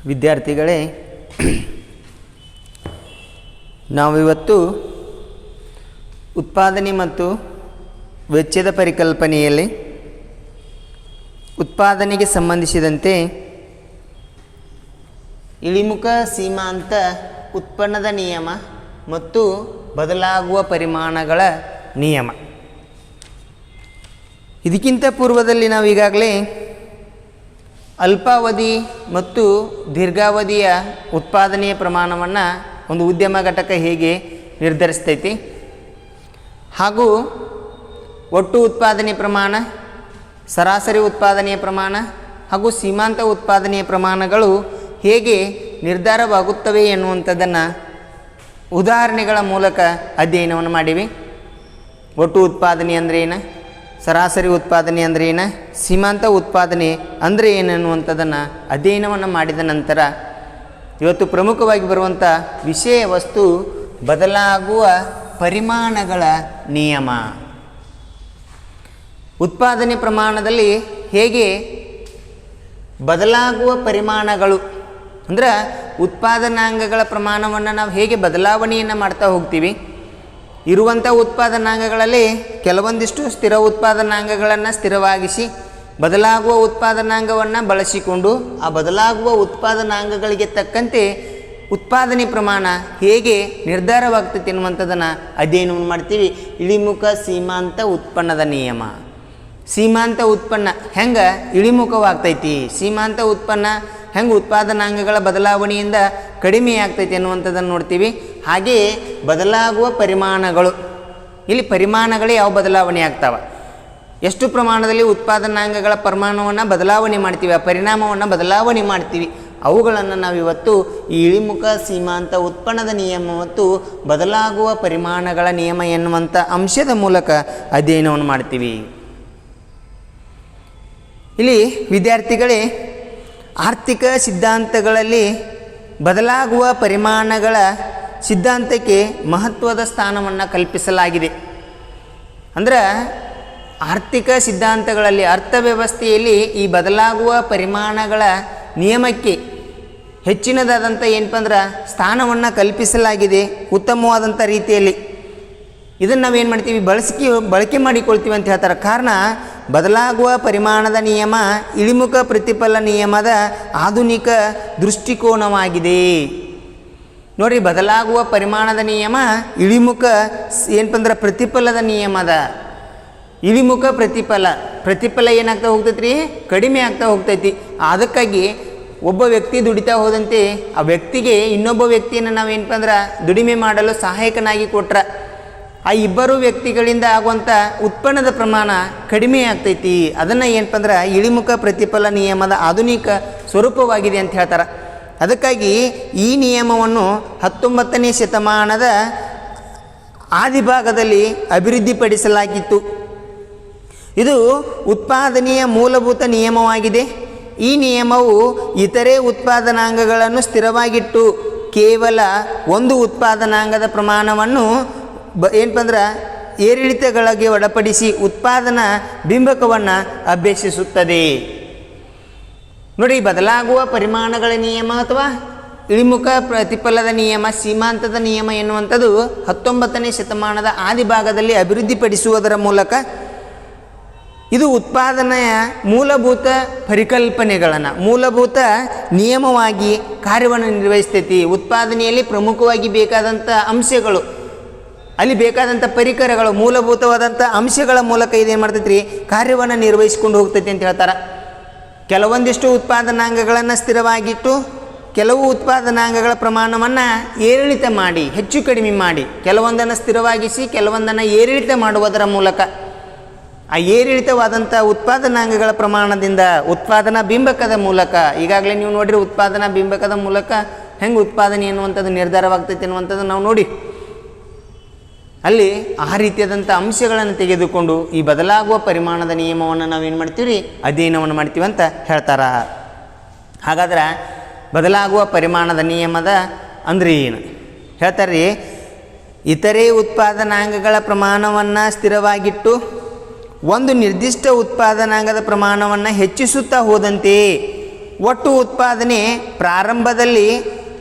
ವಿದ್ಯಾರ್ಥಿಗಳೇ, ನಾವಿವತ್ತು ಉತ್ಪಾದನೆ ಮತ್ತು ವೆಚ್ಚದ ಪರಿಕಲ್ಪನೆಯಲ್ಲಿ ಉತ್ಪಾದನೆಗೆ ಸಂಬಂಧಿಸಿದಂತೆ ಇಳಿಮುಖ ಸೀಮಾಂತ ಉತ್ಪನ್ನದ ನಿಯಮ ಮತ್ತು ಬದಲಾಗುವ ಪರಿಮಾಣಗಳ ನಿಯಮ. ಇದಕ್ಕಿಂತ ಪೂರ್ವದಲ್ಲಿ ನಾವು ಈಗಾಗಲೇ ಅಲ್ಪಾವಧಿ ಮತ್ತು ದೀರ್ಘಾವಧಿಯ ಉತ್ಪಾದನೆಯ ಪ್ರಮಾಣವನ್ನು ಒಂದು ಉದ್ಯಮ ಘಟಕ ಹೇಗೆ ನಿರ್ಧರಿಸ್ತೈತಿ ಹಾಗೂ ಒಟ್ಟು ಉತ್ಪಾದನೆ ಪ್ರಮಾಣ, ಸರಾಸರಿ ಉತ್ಪಾದನೆಯ ಪ್ರಮಾಣ ಹಾಗೂ ಸೀಮಾಂತ ಉತ್ಪಾದನೆಯ ಪ್ರಮಾಣಗಳು ಹೇಗೆ ನಿರ್ಧಾರವಾಗುತ್ತವೆ ಎನ್ನುವಂಥದ್ದನ್ನು ಉದಾಹರಣೆಗಳ ಮೂಲಕ ಅಧ್ಯಯನವನ್ನು ಮಾಡಿವಿ. ಒಟ್ಟು ಉತ್ಪಾದನೆ ಅಂದರೆ ಏನು, ಸರಾಸರಿ ಉತ್ಪಾದನೆ ಅಂದರೆ ಏನು, ಸೀಮಾಂತ ಉತ್ಪಾದನೆ ಅಂದರೆ ಏನು ಅನ್ನುವಂಥದ್ದನ್ನು ಅಧ್ಯಯನವನ್ನು ಮಾಡಿದ ನಂತರ ಇವತ್ತು ಪ್ರಮುಖವಾಗಿ ಬರುವಂಥ ವಿಷಯ ವಸ್ತು ಬದಲಾಗುವ ಪರಿಮಾಣಗಳ ನಿಯಮ. ಉತ್ಪಾದನೆ ಪ್ರಮಾಣದಲ್ಲಿ ಹೇಗೆ ಬದಲಾಗುವ ಪರಿಮಾಣಗಳು ಅಂದ್ರೆ ಉತ್ಪಾದನಾಂಗಗಳ ಪ್ರಮಾಣವನ್ನು ನಾವು ಹೇಗೆ ಬದಲಾವಣೆಯನ್ನು ಮಾಡ್ತಾ ಹೋಗ್ತೀವಿ. ಇರುವಂಥ ಉತ್ಪಾದನಾಂಗಗಳಲ್ಲಿ ಕೆಲವೊಂದಿಷ್ಟು ಸ್ಥಿರ ಉತ್ಪಾದನಾಂಗಗಳನ್ನು ಸ್ಥಿರವಾಗಿಸಿ ಬದಲಾಗುವ ಉತ್ಪಾದನಾಂಗವನ್ನು ಬಳಸಿಕೊಂಡು ಆ ಬದಲಾಗುವ ಉತ್ಪಾದನಾಂಗಗಳಿಗೆ ತಕ್ಕಂತೆ ಉತ್ಪಾದನೆ ಪ್ರಮಾಣ ಹೇಗೆ ನಿರ್ಧಾರವಾಗ್ತೈತಿ ಎನ್ನುವಂಥದ್ದನ್ನು ಅಧ್ಯಯನವನ್ನು ಮಾಡ್ತೀವಿ. ಇಳಿಮುಖ ಸೀಮಾಂತ ಉತ್ಪನ್ನದ ನಿಯಮ. ಸೀಮಾಂತ ಉತ್ಪನ್ನ ಹೆಂಗೆ ಇಳಿಮುಖವಾಗ್ತೈತಿ, ಸೀಮಾಂತ ಉತ್ಪನ್ನ ಹೆಂಗೆ ಉತ್ಪಾದನಾಂಗಗಳ ಬದಲಾವಣೆಯಿಂದ ಕಡಿಮೆ ಆಗ್ತೈತಿ ಅನ್ನುವಂಥದ್ದನ್ನು ನೋಡ್ತೀವಿ. ಹಾಗೆಯೇ ಬದಲಾಗುವ ಪರಿಮಾಣಗಳು, ಇಲ್ಲಿ ಪರಿಮಾಣಗಳೇ ಯಾವ ಬದಲಾವಣೆ ಆಗ್ತಾವೆ, ಎಷ್ಟು ಪ್ರಮಾಣದಲ್ಲಿ ಉತ್ಪಾದನಾಂಗಗಳ ಪ್ರಮಾಣವನ್ನು ಬದಲಾವಣೆ ಮಾಡ್ತೀವಿ, ಆ ಪರಿಣಾಮವನ್ನು ಬದಲಾವಣೆ ಮಾಡ್ತೀವಿ, ಅವುಗಳನ್ನು ನಾವಿವತ್ತು ಈ ಇಳಿಮುಖ ಸೀಮಾಂತ ಉತ್ಪನ್ನದ ನಿಯಮ ಮತ್ತು ಬದಲಾಗುವ ಪರಿಮಾಣಗಳ ನಿಯಮ ಎನ್ನುವಂಥ ಅಂಶದ ಮೂಲಕ ಅಧ್ಯಯನವನ್ನು ಮಾಡ್ತೀವಿ. ಇಲ್ಲಿ ವಿದ್ಯಾರ್ಥಿಗಳೇ, ಆರ್ಥಿಕ ಸಿದ್ಧಾಂತಗಳಲ್ಲಿ ಬದಲಾಗುವ ಪರಿಮಾಣಗಳ ಸಿದ್ಧಾಂತಕ್ಕೆ ಮಹತ್ವದ ಸ್ಥಾನವನ್ನು ಕಲ್ಪಿಸಲಾಗಿದೆ. ಅಂದ್ರೆ ಆರ್ಥಿಕ ಸಿದ್ಧಾಂತಗಳಲ್ಲಿ, ಅರ್ಥವ್ಯವಸ್ಥೆಯಲ್ಲಿ ಈ ಬದಲಾಗುವ ಪರಿಮಾಣಗಳ ನಿಯಮಕ್ಕೆ ಹೆಚ್ಚಿನದಾದಂಥ ಏನಪ್ಪ ಅಂದ್ರೆ ಸ್ಥಾನವನ್ನು ಕಲ್ಪಿಸಲಾಗಿದೆ ಉತ್ತಮವಾದಂಥ ರೀತಿಯಲ್ಲಿ. ಇದನ್ನು ನಾವೇನು ಮಾಡ್ತೀವಿ, ಬಳಕೆ ಮಾಡಿಕೊಳ್ತೀವಿ ಅಂತ ಹೇಳ್ತಾರೆ. ಕಾರಣ ಬದಲಾಗುವ ಪರಿಮಾಣದ ನಿಯಮ ಇಳಿಮುಖ ಪ್ರತಿಫಲ ನಿಯಮದ ಆಧುನಿಕ ದೃಷ್ಟಿಕೋನವಾಗಿದೆ. ನೋಡಿರಿ, ಬದಲಾಗುವ ಪರಿಮಾಣದ ನಿಯಮ ಇಳಿಮುಖ ಏನಪ್ಪ ಅಂದ್ರೆ ಪ್ರತಿಫಲದ ನಿಯಮದ ಇಳಿಮುಖ ಪ್ರತಿಫಲ ಏನಾಗ್ತಾ ಹೋಗ್ತೈತಿ ರೀ, ಕಡಿಮೆ ಆಗ್ತಾ ಹೋಗ್ತೈತಿ. ಅದಕ್ಕಾಗಿ ಒಬ್ಬ ವ್ಯಕ್ತಿ ದುಡಿತಾ ಹೋದಂತೆ ಆ ವ್ಯಕ್ತಿಗೆ ಇನ್ನೊಬ್ಬ ವ್ಯಕ್ತಿಯನ್ನು ನಾವೇನಪ್ಪ ಅಂದ್ರೆ ದುಡಿಮೆ ಮಾಡಲು ಸಹಾಯಕನಾಗಿ ಕೊಟ್ರೆ ಆ ಇಬ್ಬರು ವ್ಯಕ್ತಿಗಳಿಂದ ಆಗುವಂಥ ಉತ್ಪನ್ನದ ಪ್ರಮಾಣ ಕಡಿಮೆ ಆಗ್ತೈತಿ. ಅದನ್ನು ಏನಪ್ಪ ಅಂದ್ರೆ ಇಳಿಮುಖ ಪ್ರತಿಫಲ ನಿಯಮದ ಆಧುನಿಕ ಸ್ವರೂಪವಾಗಿದೆ ಅಂತ ಹೇಳ್ತಾರೆ. ಅದಕ್ಕಾಗಿ ಈ ನಿಯಮವನ್ನು 19ನೇ ಶತಮಾನದ ಆದಿಭಾಗದಲ್ಲಿ ಅಭಿವೃದ್ಧಿಪಡಿಸಲಾಗಿತ್ತು. ಇದು ಉತ್ಪಾದನೆಯ ಮೂಲಭೂತ ನಿಯಮವಾಗಿದೆ. ಈ ನಿಯಮವು ಇತರೆ ಉತ್ಪಾದನಾಂಗಗಳನ್ನು ಸ್ಥಿರವಾಗಿಟ್ಟು ಕೇವಲ ಒಂದು ಉತ್ಪಾದನಾಂಗದ ಪ್ರಮಾಣವನ್ನು ಏನಪ್ಪ ಅಂದ್ರೆ ಏರಿಳಿತಗಳಿಗೆ ಒಳಪಡಿಸಿ ಉತ್ಪಾದನಾ ಬಿಂಬಕವನ್ನು ಅಭ್ಯಸಿಸುತ್ತದೆ. ನೋಡಿ, ಬದಲಾಗುವ ಪರಿಮಾಣಗಳ ನಿಯಮ ಅಥವಾ ಇಳಿಮುಖ ಪ್ರತಿಫಲದ ನಿಯಮ, ಸೀಮಾಂತದ ನಿಯಮ ಎನ್ನುವಂಥದ್ದು 19ನೇ ಶತಮಾನದ ಆದಿಭಾಗದಲ್ಲಿ ಅಭಿವೃದ್ಧಿಪಡಿಸುವುದರ ಮೂಲಕ ಇದು ಉತ್ಪಾದನೆಯ ಮೂಲಭೂತ ಪರಿಕಲ್ಪನೆಗಳನ್ನು, ಮೂಲಭೂತ ನಿಯಮವಾಗಿ ಕಾರ್ಯವನ್ನು ನಿರ್ವಹಿಸ್ತೈತಿ. ಉತ್ಪಾದನೆಯಲ್ಲಿ ಪ್ರಮುಖವಾಗಿ ಬೇಕಾದಂಥ ಅಂಶಗಳು, ಅಲ್ಲಿ ಬೇಕಾದಂಥ ಪರಿಕರಗಳು, ಮೂಲಭೂತವಾದಂಥ ಅಂಶಗಳ ಮೂಲಕ ಇದೇನು ಮಾಡ್ತೈತಿ ರೀ, ಕಾರ್ಯವನ್ನು ನಿರ್ವಹಿಸ್ಕೊಂಡು ಹೋಗ್ತೈತಿ ಅಂತ ಹೇಳ್ತಾರೆ. ಕೆಲವೊಂದಿಷ್ಟು ಉತ್ಪಾದನಾಂಗಗಳನ್ನು ಸ್ಥಿರವಾಗಿಟ್ಟು ಕೆಲವು ಉತ್ಪಾದನಾಂಗಗಳ ಪ್ರಮಾಣವನ್ನು ಏರಿಳಿತ ಮಾಡಿ, ಹೆಚ್ಚು ಕಡಿಮೆ ಮಾಡಿ, ಕೆಲವೊಂದನ್ನು ಸ್ಥಿರವಾಗಿಸಿ ಕೆಲವೊಂದನ್ನು ಏರಿಳಿತ ಮಾಡುವುದರ ಮೂಲಕ ಆ ಏರಿಳಿತವಾದಂಥ ಉತ್ಪಾದನಾಂಗಗಳ ಪ್ರಮಾಣದಿಂದ ಉತ್ಪಾದನಾ ಬಿಂಬಕದ ಮೂಲಕ, ಈಗಾಗಲೇ ನೀವು ನೋಡಿರಿ ಉತ್ಪಾದನಾ ಬಿಂಬಕದ ಮೂಲಕ ಹೆಂಗೆ ಉತ್ಪಾದನೆ ಎನ್ನುವಂಥದ್ದು ನಿರ್ಧಾರವಾಗ್ತೈತೆ ಅನ್ನುವಂಥದ್ದು ನಾವು ನೋಡಿ, ಅಲ್ಲಿ ಆ ರೀತಿಯಾದಂಥ ಅಂಶಗಳನ್ನು ತೆಗೆದುಕೊಂಡು ಈ ಬದಲಾಗುವ ಪರಿಮಾಣದ ನಿಯಮವನ್ನು ನಾವೇನು ಮಾಡ್ತೀವಿ, ಅಧ್ಯಯನವನ್ನು ಮಾಡ್ತೀವಿ ಅಂತ ಹೇಳ್ತಾರೆ. ಹಾಗಾದ್ರೆ ಬದಲಾಗುವ ಪರಿಮಾಣದ ನಿಯಮದ ಅಂದರೆ ಏನು ಹೇಳ್ತಾರೆ ರೀ, ಇತರೆ ಉತ್ಪಾದನಾಂಗಗಳ ಪ್ರಮಾಣವನ್ನು ಸ್ಥಿರವಾಗಿಟ್ಟು ಒಂದು ನಿರ್ದಿಷ್ಟ ಉತ್ಪಾದನಾಂಗದ ಪ್ರಮಾಣವನ್ನು ಹೆಚ್ಚಿಸುತ್ತಾ ಹೋದಂತೆ ಒಟ್ಟು ಉತ್ಪಾದನೆ ಪ್ರಾರಂಭದಲ್ಲಿ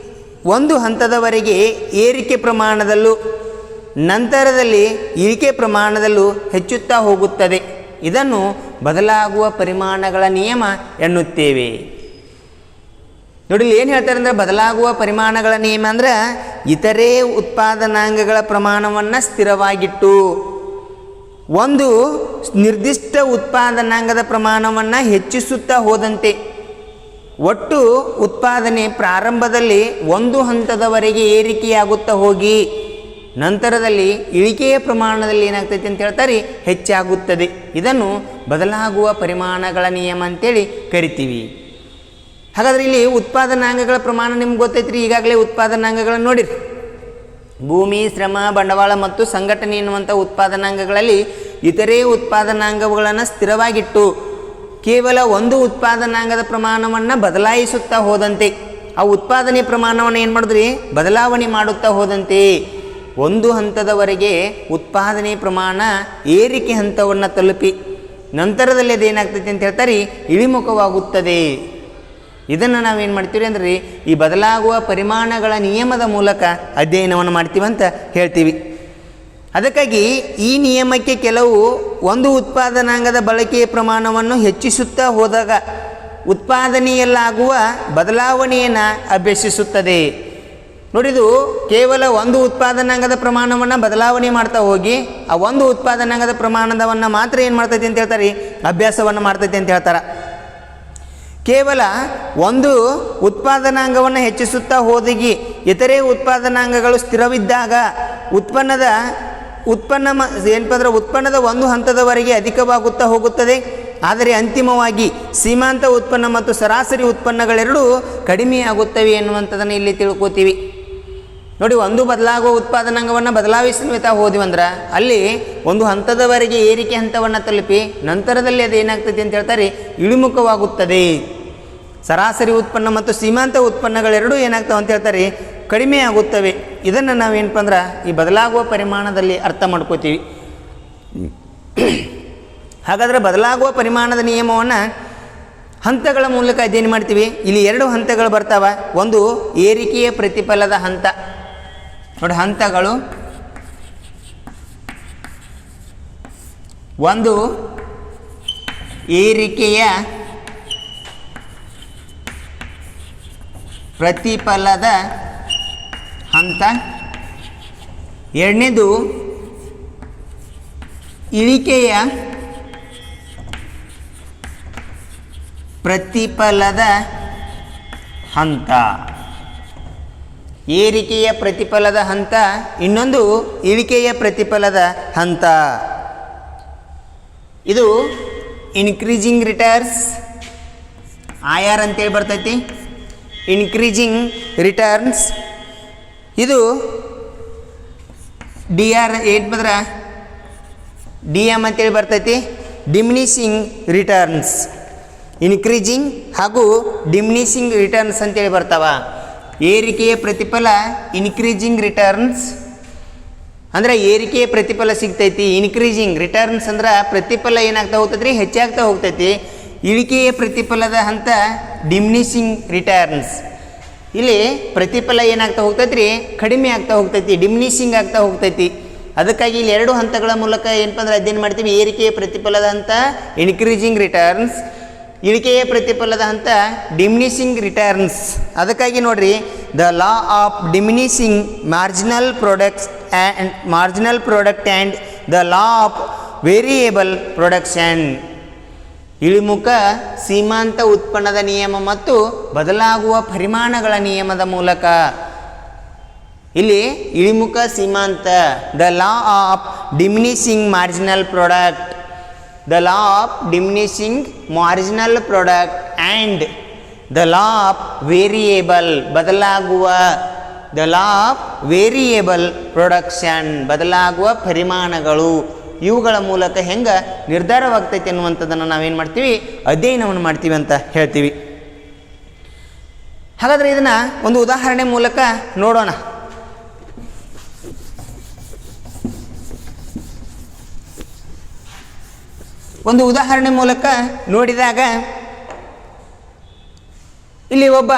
ಒಂದು ಹಂತದವರೆಗೆ ಏರಿಕೆ ಪ್ರಮಾಣದಲ್ಲೂ ನಂತರದಲ್ಲಿ ಇಳಿಕೆ ಪ್ರಮಾಣದಲ್ಲೂ ಹೆಚ್ಚುತ್ತಾ ಹೋಗುತ್ತದೆ. ಇದನ್ನು ಬದಲಾಗುವ ಪರಿಮಾಣಗಳ ನಿಯಮ ಎನ್ನುತ್ತೇವೆ. ನೋಡಿ ಏನು ಹೇಳ್ತಾರೆ ಅಂದರೆ, ಬದಲಾಗುವ ಪರಿಮಾಣಗಳ ನಿಯಮ ಅಂದ್ರೆ ಇತರೆ ಉತ್ಪಾದನಾಂಗಗಳ ಪ್ರಮಾಣವನ್ನು ಸ್ಥಿರವಾಗಿಟ್ಟು ಒಂದು ನಿರ್ದಿಷ್ಟ ಉತ್ಪಾದನಾಂಗದ ಪ್ರಮಾಣವನ್ನು ಹೆಚ್ಚಿಸುತ್ತಾ ಹೋದಂತೆ ಒಟ್ಟು ಉತ್ಪಾದನೆ ಪ್ರಾರಂಭದಲ್ಲಿ ಒಂದು ಹಂತದವರೆಗೆ ಏರಿಕೆಯಾಗುತ್ತಾ ಹೋಗಿ ನಂತರದಲ್ಲಿ ಇಳಿಕೆಯ ಪ್ರಮಾಣದಲ್ಲಿ ಏನಾಗ್ತೈತೆ ಅಂತ ಹೇಳ್ತಾರೆ, ಹೆಚ್ಚಾಗುತ್ತದೆ. ಇದನ್ನು ಬದಲಾಗುವ ಪರಿಮಾಣಗಳ ನಿಯಮ ಅಂತೇಳಿ ಕರಿತೀವಿ. ಹಾಗಾದರೆ ಇಲ್ಲಿ ಉತ್ಪಾದನಾಂಗಗಳ ಪ್ರಮಾಣ ನಿಮ್ಗೆ ಗೊತ್ತೈತ್ರಿ. ಈಗಾಗಲೇ ಉತ್ಪಾದನಾಂಗಗಳನ್ನು ನೋಡಿರಿ. ಭೂಮಿ, ಶ್ರಮ, ಬಂಡವಾಳ ಮತ್ತು ಸಂಘಟನೆ ಎನ್ನುವಂಥ ಉತ್ಪಾದನಾಂಗಗಳಲ್ಲಿ ಇತರೆ ಉತ್ಪಾದನಾಂಗಗಳನ್ನು ಸ್ಥಿರವಾಗಿಟ್ಟು ಕೇವಲ ಒಂದು ಉತ್ಪಾದನಾಂಗದ ಪ್ರಮಾಣವನ್ನು ಬದಲಾಯಿಸುತ್ತಾ ಹೋದಂತೆ ಆ ಉತ್ಪಾದನೆ ಪ್ರಮಾಣವನ್ನು ಏನು ಮಾಡಿದ್ರಿ, ಬದಲಾವಣೆ ಮಾಡುತ್ತಾ ಹೋದಂತೆ ಒಂದು ಹಂತದವರೆಗೆ ಉತ್ಪಾದನೆ ಪ್ರಮಾಣ ಏರಿಕೆ ಹಂತವನ್ನು ತಲುಪಿ ನಂತರದಲ್ಲಿ ಅದೇನಾಗ್ತೈತೆ ಅಂತ ಹೇಳ್ತಾರೆ, ಇಳಿಮುಖವಾಗುತ್ತದೆ. ಇದನ್ನು ನಾವೇನು ಮಾಡ್ತೀವಿ ಅಂದರೆ ಈ ಬದಲಾಗುವ ಪರಿಮಾಣಗಳ ನಿಯಮದ ಮೂಲಕ ಅಧ್ಯಯನವನ್ನು ಮಾಡ್ತೀವಿ ಅಂತ ಹೇಳ್ತೀವಿ. ಅದಕ್ಕಾಗಿ ಈ ನಿಯಮಕ್ಕೆ ಕೆಲವು ಒಂದು ಉತ್ಪಾದನಾಂಗದ ಬಳಕೆಯ ಪ್ರಮಾಣವನ್ನು ಹೆಚ್ಚಿಸುತ್ತಾ ಹೋದಾಗ ಉತ್ಪಾದನೆಯಲ್ಲಾಗುವ ಬದಲಾವಣೆಯನ್ನು ಅಭ್ಯಸಿಸುತ್ತದೆ. ನೋಡಿದು ಕೇವಲ ಒಂದು ಉತ್ಪಾದನಾಂಗದ ಪ್ರಮಾಣವನ್ನು ಬದಲಾವಣೆ ಮಾಡ್ತಾ ಹೋಗಿ ಆ ಒಂದು ಉತ್ಪಾದನಾಂಗದ ಪ್ರಮಾಣದವನ್ನು ಮಾತ್ರ ಏನು ಮಾಡ್ತೈತಿ ಅಂತ ಹೇಳ್ತಾರೆ, ಅಭ್ಯಾಸವನ್ನು ಮಾಡ್ತೈತಿ ಅಂತ ಹೇಳ್ತಾರೆ. ಕೇವಲ ಒಂದು ಉತ್ಪಾದನಾಂಗವನ್ನು ಹೆಚ್ಚಿಸುತ್ತಾ ಹೋದಿಗಿ ಇತರೆ ಉತ್ಪಾದನಾಂಗಗಳು ಸ್ಥಿರವಿದ್ದಾಗ ಉತ್ಪನ್ನದ ಒಂದು ಹಂತದವರೆಗೆ ಅಧಿಕವಾಗುತ್ತಾ ಹೋಗುತ್ತದೆ. ಆದರೆ ಅಂತಿಮವಾಗಿ ಸೀಮಾಂತ ಉತ್ಪನ್ನ ಮತ್ತು ಸರಾಸರಿ ಉತ್ಪನ್ನಗಳೆರಡೂ ಕಡಿಮೆಯಾಗುತ್ತವೆ ಎನ್ನುವಂಥದ್ದನ್ನು ಇಲ್ಲಿ ತಿಳ್ಕೊತೀವಿ. ನೋಡಿ, ಒಂದು ಬದಲಾಗುವ ಉತ್ಪಾದನಾಂಗವನ್ನು ಬದಲಾಯಿಸ್ತಾ ಹೋದಿವಂದ್ರೆ ಅಲ್ಲಿ ಒಂದು ಹಂತದವರೆಗೆ ಏರಿಕೆ ಹಂತವನ್ನು ತಲುಪಿ ನಂತರದಲ್ಲಿ ಅದೇನಾಗ್ತದೆ ಅಂತ ಹೇಳ್ತಾರೆ, ಇಳಿಮುಖವಾಗುತ್ತದೆ. ಸರಾಸರಿ ಉತ್ಪನ್ನ ಮತ್ತು ಸೀಮಾಂತ ಉತ್ಪನ್ನಗಳೆರಡೂ ಏನಾಗ್ತವೆ ಅಂತ ಹೇಳ್ತಾರೆ, ಕಡಿಮೆ ಆಗುತ್ತವೆ. ಇದನ್ನು ನಾವೇನಪ್ಪ ಅಂದ್ರೆ ಈ ಬದಲಾಗುವ ಪರಿಮಾಣದಲ್ಲಿ ಅರ್ಥ ಮಾಡ್ಕೋತೀವಿ. ಹಾಗಾದರೆ ಬದಲಾಗುವ ಪರಿಮಾಣದ ನಿಯಮವನ್ನು ಹಂತಗಳ ಮೂಲಕ ಅಧ್ಯಯನ ಮಾಡ್ತೀವಿ. ಇಲ್ಲಿ ಎರಡು ಹಂತಗಳು ಬರ್ತಾವ. ಒಂದು ಏರಿಕೆಯ ಪ್ರತಿಫಲದ ಹಂತ. ನೋಡಿ, ಹಂತಗಳು ಒಂದು ಏರಿಕೆಯ ಪ್ರತಿಫಲದ ಹಂತ, ಎರಡನೇದು ಇಳಿಕೆಯ ಪ್ರತಿಫಲದ ಹಂತ. ಏರಿಕೆಯ ಪ್ರತಿಫಲದ ಹಂತ, ಇನ್ನೊಂದು ಇಳಿಕೆಯ ಪ್ರತಿಫಲದ ಹಂತ. ಇದು ಇನ್ಕ್ರೀಜಿಂಗ್ ರಿಟರ್ನ್ಸ್ IR ಅಂತೇಳಿ ಬರ್ತೈತಿ. ಇನ್ಕ್ರೀಜಿಂಗ್ ರಿಟರ್ನ್ಸ್. ಇದು DR ಏಟ್ ಬಂದ್ರೆ DM ಅಂತೇಳಿ ಬರ್ತೈತಿ. Diminishing returns. ಇನ್ಕ್ರೀಜಿಂಗ್ ಹಾಗೂ ಡಿಮಿನಿಷಿಂಗ್ ರಿಟರ್ನ್ಸ್ ಅಂತೇಳಿ ಬರ್ತಾವ. ಏರಿಕೆಯ ಪ್ರತಿಫಲ ಇನ್ಕ್ರೀಜಿಂಗ್ ರಿಟರ್ನ್ಸ್ ಅಂದರೆ ಏರಿಕೆಯ ಪ್ರತಿಫಲ ಸಿಗ್ತೈತಿ. ಇನ್ಕ್ರೀಜಿಂಗ್ ರಿಟರ್ನ್ಸ್ ಅಂದ್ರೆ ಪ್ರತಿಫಲ ಏನಾಗ್ತಾ ಹೋಗ್ತೈತಿ, ಹೆಚ್ಚಾಗ್ತಾ ಹೋಗ್ತೈತಿ. ಇಳಿಕೆಯ ಪ್ರತಿಫಲದ ಹಂತ ಡಿಮಿನಿಷಿಂಗ್ ರಿಟರ್ನ್ಸ್. ಇಲ್ಲಿ ಪ್ರತಿಫಲ ಏನಾಗ್ತಾ ಹೋಗ್ತೈತಿ, ಕಡಿಮೆ ಆಗ್ತಾ ಹೋಗ್ತೈತಿ, ಡಿಮಿನಿಷಿಂಗ್ ಆಗ್ತಾ ಹೋಗ್ತೈತಿ. ಅದಕ್ಕಾಗಿ ಇಲ್ಲಿ ಎರಡು ಹಂತಗಳ ಮೂಲಕ ಏನಪ್ಪ ಅಂದ್ರೆ ಅಧ್ಯಯನ ಮಾಡ್ತೀವಿ. ಏರಿಕೆಯ ಪ್ರತಿಫಲದ ಹಂತ ಇನ್ಕ್ರೀಜಿಂಗ್ ರಿಟರ್ನ್ಸ್, ಇಳಿಕೆಯ ಪ್ರತಿಫಲದ ಹಂತ ಡಿಮಿನಿಷಿಂಗ್ ರಿಟರ್ನ್ಸ್. ಅದಕ್ಕಾಗಿ ನೋಡ್ರಿ, the law of diminishing marginal product and the law of variable production. ಇಳಿಮುಖ ಸೀಮಾಂತ ಉತ್ಪನ್ನದ ನಿಯಮ ಮತ್ತು ಬದಲಾಗುವ ಪರಿಮಾಣಗಳ ನಿಯಮದ ಮೂಲಕ ಇಲ್ಲಿ ಇಳಿಮುಖ ಸೀಮಾಂತ, the law of diminishing marginal product, the law of diminishing marginal product and the law of variable ಬದಲಾಗುವ, the law of variable production ಬದಲಾಗುವ ಪರಿಮಾಣಗಳು. ಇವುಗಳ ಮೂಲಕ ಹೆಂಗೆ ನಿರ್ಧಾರವಾಗ್ತೈತೆ ಅನ್ನುವಂಥದ್ದನ್ನು ನಾವೇನು ಮಾಡ್ತೀವಿ, ಅಧ್ಯಯನವನ್ನು ಮಾಡ್ತೀವಿ ಅಂತ ಹೇಳ್ತೀವಿ. ಹಾಗಾದರೆ ಇದನ್ನು ಒಂದು ಉದಾಹರಣೆ ಮೂಲಕ ನೋಡೋಣ. ಒಂದು ಉದಾಹರಣೆ ಮೂಲಕ ನೋಡಿದಾಗ ಇಲ್ಲಿ ಒಬ್ಬ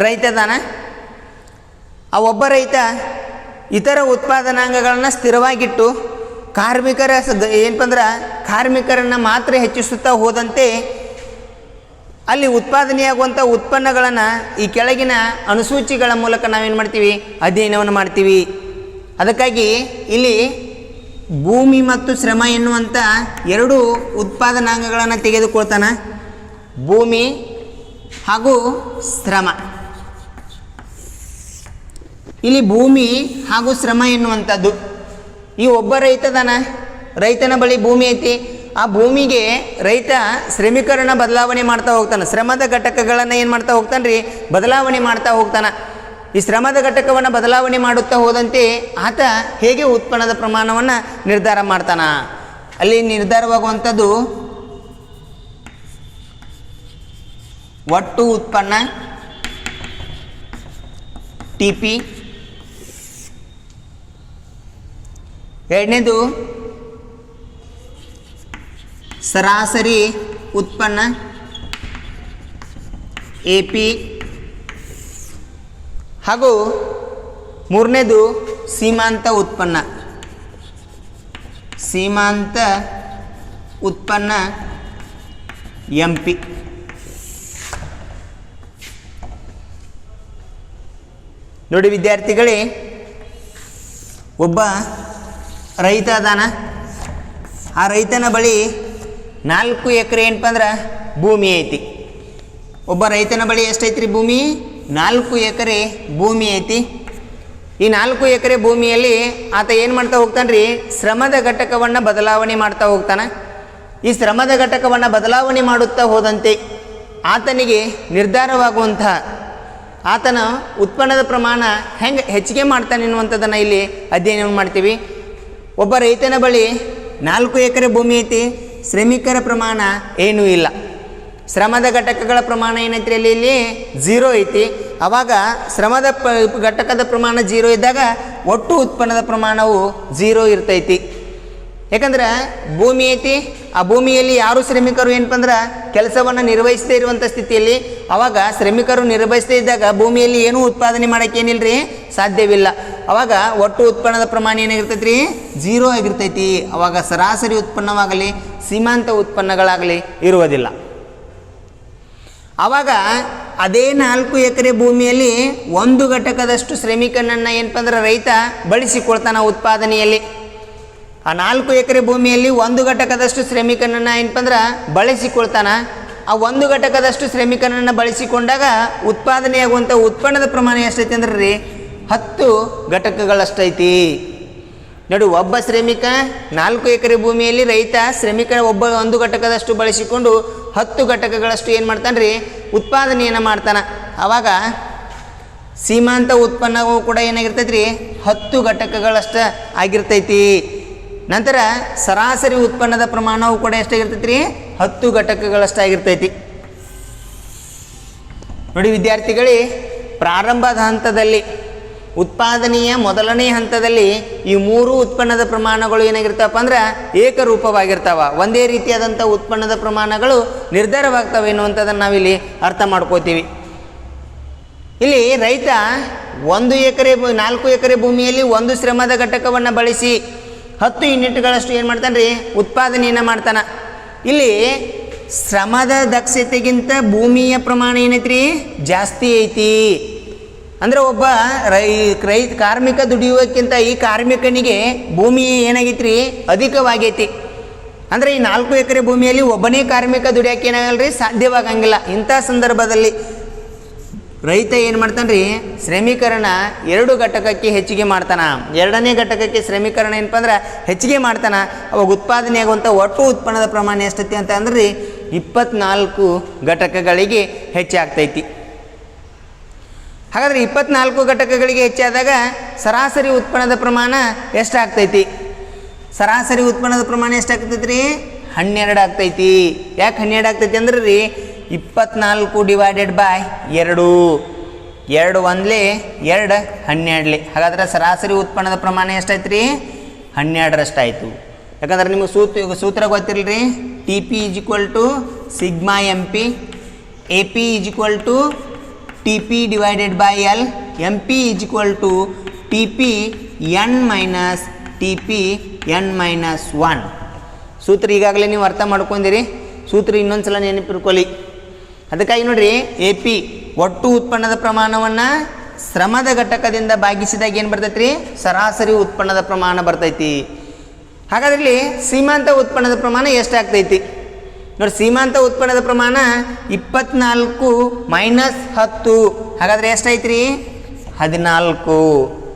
ರೈತ ಅದಾನ. ಆ ಒಬ್ಬ ರೈತ ಇತರ ಉತ್ಪಾದನಾಂಗಗಳನ್ನು ಸ್ಥಿರವಾಗಿಟ್ಟು ಕಾರ್ಮಿಕರ ಏನಪ್ಪ ಅಂದ್ರೆ ಕಾರ್ಮಿಕರನ್ನು ಮಾತ್ರ ಹೆಚ್ಚಿಸುತ್ತಾ ಹೋದಂತೆ ಅಲ್ಲಿ ಉತ್ಪಾದನೆಯಾಗುವಂಥ ಉತ್ಪನ್ನಗಳನ್ನು ಈ ಕೆಳಗಿನ ಅನುಸೂಚಿಗಳ ಮೂಲಕ ನಾವೇನು ಮಾಡ್ತೀವಿ, ಅಧ್ಯಯನವನ್ನು ಮಾಡ್ತೀವಿ. ಅದಕ್ಕಾಗಿ ಇಲ್ಲಿ ಭೂಮಿ ಮತ್ತು ಶ್ರಮ ಎನ್ನುವಂಥ ಎರಡು ಉತ್ಪಾದನಾಂಗಗಳನ್ನು ತೆಗೆದುಕೊಳ್ತಾನೆ. ಭೂಮಿ ಹಾಗೂ ಶ್ರಮ. ಇಲ್ಲಿ ಭೂಮಿ ಹಾಗೂ ಶ್ರಮ ಎನ್ನುವಂಥದ್ದು, ಈ ಒಬ್ಬ ರೈತನ ಬಳಿ ಭೂಮಿ ಐತಿ. ಆ ಭೂಮಿಗೆ ರೈತ ಶ್ರಮಿಕರನ್ನ ಬದಲಾವಣೆ ಮಾಡ್ತಾ ಹೋಗ್ತಾನೆ. ಶ್ರಮದ ಘಟಕಗಳನ್ನು ಏನು ಮಾಡ್ತಾ ಹೋಗ್ತಾನೆ ರೀ, ಬದಲಾವಣೆ ಮಾಡ್ತಾ ಹೋಗ್ತಾನೆ. ಈ ಶ್ರಮದ ಘಟಕವನ್ನು ಬದಲಾವಣೆ ಮಾಡುತ್ತಾ ಹೋದಂತೆ ಆತ ಹೇಗೆ ಉತ್ಪನ್ನದ ಪ್ರಮಾಣವನ್ನು ನಿರ್ಧಾರ ಮಾಡ್ತಾನೆ. ಅಲ್ಲಿ ನಿರ್ಧಾರವಾಗುವಂಥದ್ದು ಒಟ್ಟು ಉತ್ಪನ್ನ TP, ಎರಡನೇದು ಸರಾಸರಿ ಉತ್ಪನ್ನ AP, ಹಾಗೂ ಮೂರನೇದು ಸೀಮಾಂತ ಉತ್ಪನ್ನ MP. ನೋಡಿ ವಿದ್ಯಾರ್ಥಿಗಳೇ, ಒಬ್ಬ ರೈತ ಅದಾನ. ಆ ರೈತನ ಬಳಿ 4 ಎಕರೆ ಏನಪ್ಪ ಅಂದ್ರೆ ಭೂಮಿ ಐತಿ. ಒಬ್ಬ ರೈತನ ಬಳಿ ಎಷ್ಟೈತ್ರಿ ಭೂಮಿ? 4 ಎಕರೆ ಭೂಮಿ ಐತಿ. ಈ 4 ಎಕರೆ ಭೂಮಿಯಲ್ಲಿ ಆತ ಏನು ಮಾಡ್ತಾ ಹೋಗ್ತಾನೆ ರೀ, ಶ್ರಮದ ಘಟಕವನ್ನು ಬದಲಾವಣೆ ಮಾಡ್ತಾ ಹೋಗ್ತಾನೆ. ಈ ಶ್ರಮದ ಘಟಕವನ್ನು ಬದಲಾವಣೆ ಮಾಡುತ್ತಾ ಹೋದಂತೆ ಆತನಿಗೆ ನಿರ್ಧಾರವಾಗುವಂಥ ಆತನ ಉತ್ಪನ್ನದ ಪ್ರಮಾಣ ಹೆಂಗೆ ಹೆಚ್ಚಿಗೆ ಮಾಡ್ತಾನೆ ಎನ್ನುವಂಥದ್ದನ್ನು ಇಲ್ಲಿ ಅಧ್ಯಯನ ಮಾಡ್ತೀವಿ. ಒಬ್ಬ ರೈತನ ಬಳಿ 4 ಎಕರೆ ಭೂಮಿ ಐತಿ, ಶ್ರಮಿಕರ ಪ್ರಮಾಣ ಏನೂ ಇಲ್ಲ. ಶ್ರಮದ ಘಟಕಗಳ ಪ್ರಮಾಣ ಏನೈತ್ರಿ, ಇಲ್ಲಿ 0 ಐತಿ. ಆವಾಗ ಶ್ರಮದ ಘಟಕದ ಪ್ರಮಾಣ 0 ಇದ್ದಾಗ ಒಟ್ಟು ಉತ್ಪನ್ನದ ಪ್ರಮಾಣವು 0 ಇರ್ತೈತಿ. ಯಾಕಂದ್ರೆ ಭೂಮಿ ಐತಿ, ಆ ಭೂಮಿಯಲ್ಲಿ ಯಾರು ಶ್ರಮಿಕರು ಏನಪ್ಪ ಅಂದ್ರೆ ಕೆಲಸವನ್ನು ನಿರ್ವಹಿಸದೇ ಇರುವಂಥ ಸ್ಥಿತಿಯಲ್ಲಿ, ಆವಾಗ ಶ್ರಮಿಕರು ನಿರ್ವಹಿಸದೇ ಇದ್ದಾಗ ಭೂಮಿಯಲ್ಲಿ ಏನೂ ಉತ್ಪಾದನೆ ಮಾಡೋಕ್ಕೆ ಏನಿಲ್ಲರಿ, ಸಾಧ್ಯವಿಲ್ಲ. ಆವಾಗ ಒಟ್ಟು ಉತ್ಪನ್ನದ ಪ್ರಮಾಣ ಏನಾಗಿರ್ತೈತಿ ರೀ, 0 ಆಗಿರ್ತೈತಿ. ಆವಾಗ ಸರಾಸರಿ ಉತ್ಪನ್ನವಾಗಲಿ ಸೀಮಾಂತ ಉತ್ಪನ್ನಗಳಾಗಲಿ ಇರುವುದಿಲ್ಲ. ಆವಾಗ ಅದೇ 4 ಎಕರೆ ಭೂಮಿಯಲ್ಲಿ 1 ಘಟಕದಷ್ಟು ಶ್ರಮಿಕನನ್ನು ಏನಪ್ಪ ಅಂದ್ರೆ ರೈತ ಬಳಸಿಕೊಳ್ತಾನೆ ಉತ್ಪಾದನೆಯಲ್ಲಿ. ಆ 4 ಎಕರೆ ಭೂಮಿಯಲ್ಲಿ 1 ಘಟಕದಷ್ಟು ಶ್ರಮಿಕನನ್ನು ಏನಪ್ಪ ಅಂದ್ರೆ ಬಳಸಿಕೊಳ್ತಾನೆ. ಆ 1 ಘಟಕದಷ್ಟು ಶ್ರಮಿಕನನ್ನು ಬಳಸಿಕೊಂಡಾಗ ಉತ್ಪಾದನೆಯಾಗುವಂಥ ಉತ್ಪನ್ನದ ಪ್ರಮಾಣ ಎಷ್ಟೈತಿ ಅಂದ್ರೆ ರೀ, 10 ಘಟಕಗಳಷ್ಟೈತಿ. ನೋಡಿ, ಒಬ್ಬ ಶ್ರಮಿಕ 4 ಎಕರೆ ಭೂಮಿಯಲ್ಲಿ ರೈತ ಶ್ರಮಿಕ 1 ಘಟಕದಷ್ಟು ಬಳಸಿಕೊಂಡು 10 ಘಟಕಗಳಷ್ಟು ಏನು ಮಾಡ್ತಾನೆ ರೀ, ಉತ್ಪಾದನೆಯನ್ನು ಮಾಡ್ತಾನೆ. ಆವಾಗ ಸೀಮಾಂತ ಉತ್ಪನ್ನವು ಕೂಡ ಏನಾಗಿರ್ತೈತಿ ರೀ, 10 ಘಟಕಗಳಷ್ಟು ಆಗಿರ್ತೈತಿ. ನಂತರ ಸರಾಸರಿ ಉತ್ಪನ್ನದ ಪ್ರಮಾಣವು ಕೂಡ ಎಷ್ಟಾಗಿರ್ತೈತಿ ರೀ, 10 ಘಟಕಗಳಷ್ಟಾಗಿರ್ತೈತಿ. ನೋಡಿ ವಿದ್ಯಾರ್ಥಿಗಳೇ, ಪ್ರಾರಂಭದ ಹಂತದಲ್ಲಿ ಉತ್ಪಾದನೆಯ ಮೊದಲನೇ ಹಂತದಲ್ಲಿ ಈ 3 ಉತ್ಪನ್ನದ ಪ್ರಮಾಣಗಳು ಏನಾಗಿರ್ತಾವಪ್ಪ ಅಂದ್ರೆ ಏಕರೂಪವಾಗಿರ್ತಾವ. ಒಂದೇ ರೀತಿಯಾದಂಥ ಉತ್ಪನ್ನದ ಪ್ರಮಾಣಗಳು ನಿರ್ಧಾರವಾಗ್ತವೆ ಎನ್ನುವಂಥದ್ದನ್ನು ನಾವಿಲ್ಲಿ ಅರ್ಥ ಮಾಡ್ಕೋತೀವಿ. ಇಲ್ಲಿ ರೈತ 4 ಎಕರೆ ಭೂಮಿಯಲ್ಲಿ 1 ಶ್ರಮದ ಘಟಕವನ್ನು ಬಳಸಿ 10 ಯೂನಿಟ್ಗಳಷ್ಟು ಏನು ಮಾಡ್ತಾನೆ ರೀ, ಉತ್ಪಾದನೆಯನ್ನು ಮಾಡ್ತಾನೆ. ಇಲ್ಲಿ ಶ್ರಮದ ದಕ್ಷತೆಗಿಂತ ಭೂಮಿಯ ಪ್ರಮಾಣ ಏನೈತ್ರಿ, ಜಾಸ್ತಿ ಐತಿ. ಅಂದರೆ ಒಬ್ಬ ಕಾರ್ಮಿಕ ದುಡಿಯೋಕ್ಕಿಂತ ಈ ಕಾರ್ಮಿಕನಿಗೆ ಭೂಮಿ ಏನಾಗೈತ್ರಿ, ಅಧಿಕವಾಗೈತಿ. ಅಂದರೆ ಈ 4 ಎಕರೆ ಭೂಮಿಯಲ್ಲಿ ಒಬ್ಬನೇ ಕಾರ್ಮಿಕ ದುಡಿಯೋಕೆ ಏನಾಗಲ್ರಿ, ಸಾಧ್ಯವಾಗಂಗಿಲ್ಲ. ಇಂಥ ಸಂದರ್ಭದಲ್ಲಿ ರೈತ ಏನು ಮಾಡ್ತಾನೆ ರೀ, ಶ್ರಮೀಕರಣ 2 ಘಟಕಕ್ಕೆ ಹೆಚ್ಚಿಗೆ ಮಾಡ್ತಾನೆ. 2ನೇ ಘಟಕಕ್ಕೆ ಶ್ರಮೀಕರಣ ಏನಪ್ಪ ಅಂದ್ರೆ ಹೆಚ್ಚಿಗೆ ಮಾಡ್ತಾನೆ. ಅವಾಗ ಉತ್ಪಾದನೆ ಆಗುವಂಥ ಒಟ್ಟು ಉತ್ಪನ್ನದ ಪ್ರಮಾಣ ಎಷ್ಟೈತಿ ಅಂತ ಅಂದ್ರೆ ರೀ, 24 ಘಟಕಗಳಿಗೆ ಹೆಚ್ಚಾಗ್ತೈತಿ. ಹಾಗಾದರೆ 24 ಘಟಕಗಳಿಗೆ ಹೆಚ್ಚಾದಾಗ ಸರಾಸರಿ ಉತ್ಪನ್ನದ ಪ್ರಮಾಣ ಎಷ್ಟಾಗ್ತೈತಿ? ಸರಾಸರಿ ಉತ್ಪನ್ನದ ಪ್ರಮಾಣ ಎಷ್ಟಾಗ್ತೈತಿ ರೀ, 12 ಆಗ್ತೈತಿ. ಯಾಕೆ 12 ಆಗ್ತೈತಿ ಅಂದ್ರೆ ರೀ, 24 ಡಿವೈಡೆಡ್ ಬೈ 2, 2 1 2 12. ಹಾಗಾದ್ರೆ ಸರಾಸರಿ ಉತ್ಪನ್ನದ ಪ್ರಮಾಣ ಎಷ್ಟಾಯ್ತು ರೀ, 12ರಷ್ಟಾಯಿತು. ಯಾಕಂದ್ರೆ ನಿಮಗೆ ಸೂತ್ರ ಗೊತ್ತಿರಲಿ ರೀ, TP = sigma MP, AP = T P divided by L, M P is equal to T P N minus T P N minus 1. ಸೂತ್ರ ಈಗಾಗಲೇ ನೀವು ಅರ್ಥ ಮಾಡ್ಕೊಂಡಿರಿ. ಸೂತ್ರ ಇನ್ನೊಂದು ಸಲ ನೆನಪಿರ್ಕೊಳ್ಳಿ. ಅದಕ್ಕಾಗಿ ನೋಡಿರಿ, ಎ ಪಿ ಒಟ್ಟು ಉತ್ಪನ್ನದ ಪ್ರಮಾಣವನ್ನು ಶ್ರಮದ ಘಟಕದಿಂದ ಭಾಗಿಸಿದಾಗ ಏನು ಬರ್ತೈತಿ ರೀ? ಸರಾಸರಿ ಉತ್ಪನ್ನದ ಪ್ರಮಾಣ ಬರ್ತೈತಿ. ಹಾಗಾದ್ರೆ ಇಲ್ಲಿ ಸೀಮಾಂತ ಉತ್ಪನ್ನದ ಪ್ರಮಾಣ ಎಷ್ಟಾಗ್ತೈತಿ ನೋಡಿ. ಸೀಮಾಂತ ಉತ್ಪನ್ನದ ಪ್ರಮಾಣ 24 ಮೈನಸ್ 10. ಹಾಗಾದರೆ ಎಷ್ಟಾಯ್ತು ರೀ? 14.